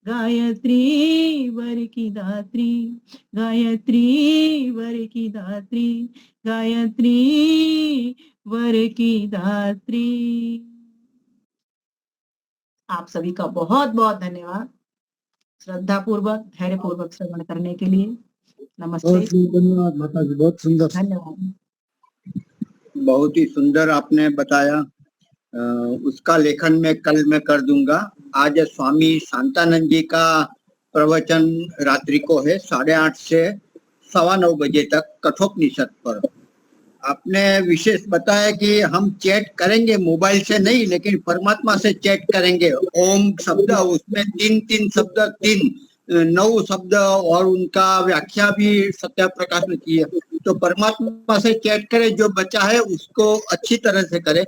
गायत्री वर की दात्री, गायत्री वर की दात्री, गायत्री वर की दात्री। आप सभी का बहुत बहुत धन्यवाद श्रद्धा पूर्वक धैर्य पूर्वक श्रवण करने के लिए। नमस्ते, बहुत धन्यवाद माता जी, बहुत सुंदर। धन्यवाद। बहुत ही सुंदर आपने बताया। उसका लेखन मैं कल मैं कर दूंगा। आज स्वामी शांतानंद जी का प्रवचन रात्रि को है 8:30 से 9:15 बजे तक कठोपनिषद पर। आपने विशेष बताया कि हम चैट करेंगे मोबाइल से नहीं, लेकिन परमात्मा से चैट करेंगे। ओम शब्द, उसमें तीन शब्द, 9 शब्द और उनका व्याख्या भी सत्या प्रकाश ने की है। तो परमात्मा से चैट करे, जो बच्चा है उसको अच्छी तरह से करे।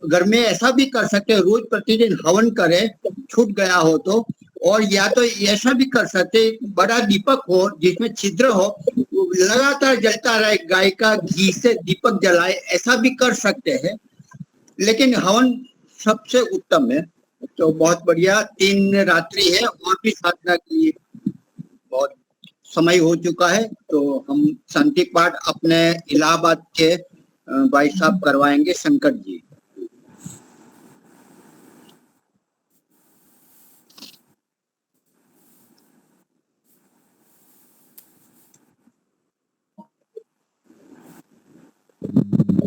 घर में ऐसा भी कर सकते हैं, रोज प्रतिदिन हवन करे, छूट गया हो तो, और या तो ऐसा भी कर सकते, बड़ा दीपक हो जिसमें छिद्र हो, लगातार जलता रहे, गाय का घी से दीपक जलाए, ऐसा भी कर सकते हैं। लेकिन हवन सबसे उत्तम है। तो बहुत बढ़िया, 3 रात्रि है और भी साधना के लिए बहुत समय हो चुका है। तो हम शांति पाठ अपने इलाहाबाद के भाई साहब करवाएंगे, शंकर जी।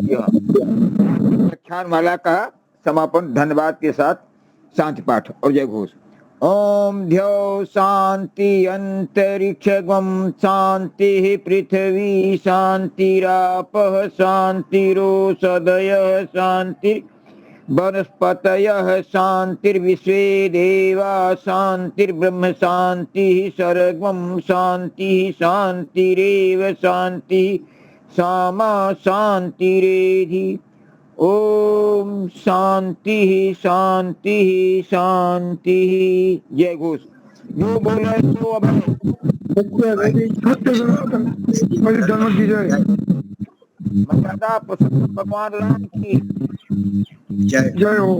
व्याख्यान माला का समापन धन्यवाद के साथ शांति पाठ और जय घोष। ओम ध्यो शांति अंतरिक्षगम शांति पृथ्वी शांतिरापः शांतिरोषधयः शांति वनस्पतयः शांतिर्विश्वे देवा शांतिर्ब्रह्म शांति सर्वं शांति शांतिरेव शांति सामा शांतिरेधि। ओम शांति शांति शांति। जय घोष। जो बोले सो अभय। सत्य धर्म की जय। मर्यादा पुरुषोत्तम भगवान राम की जय जय हो।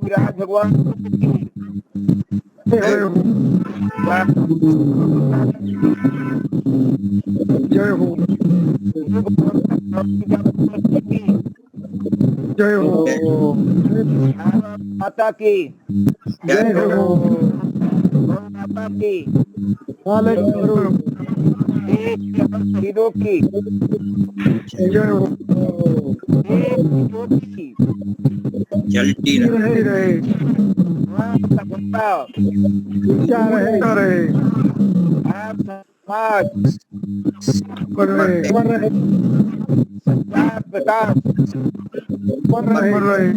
विराज भगवान की जय हो। जय हो। जय हो। माता की जय हो। माता की शहीदों की जय हो। जलती रहे रहे पर रहे प्रकाश पर रहे।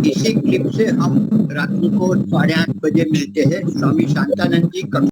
इसी क्लिप से हम रात्रि को 8:30 बजे मिलते हैं। स्वामी शांतानंद जी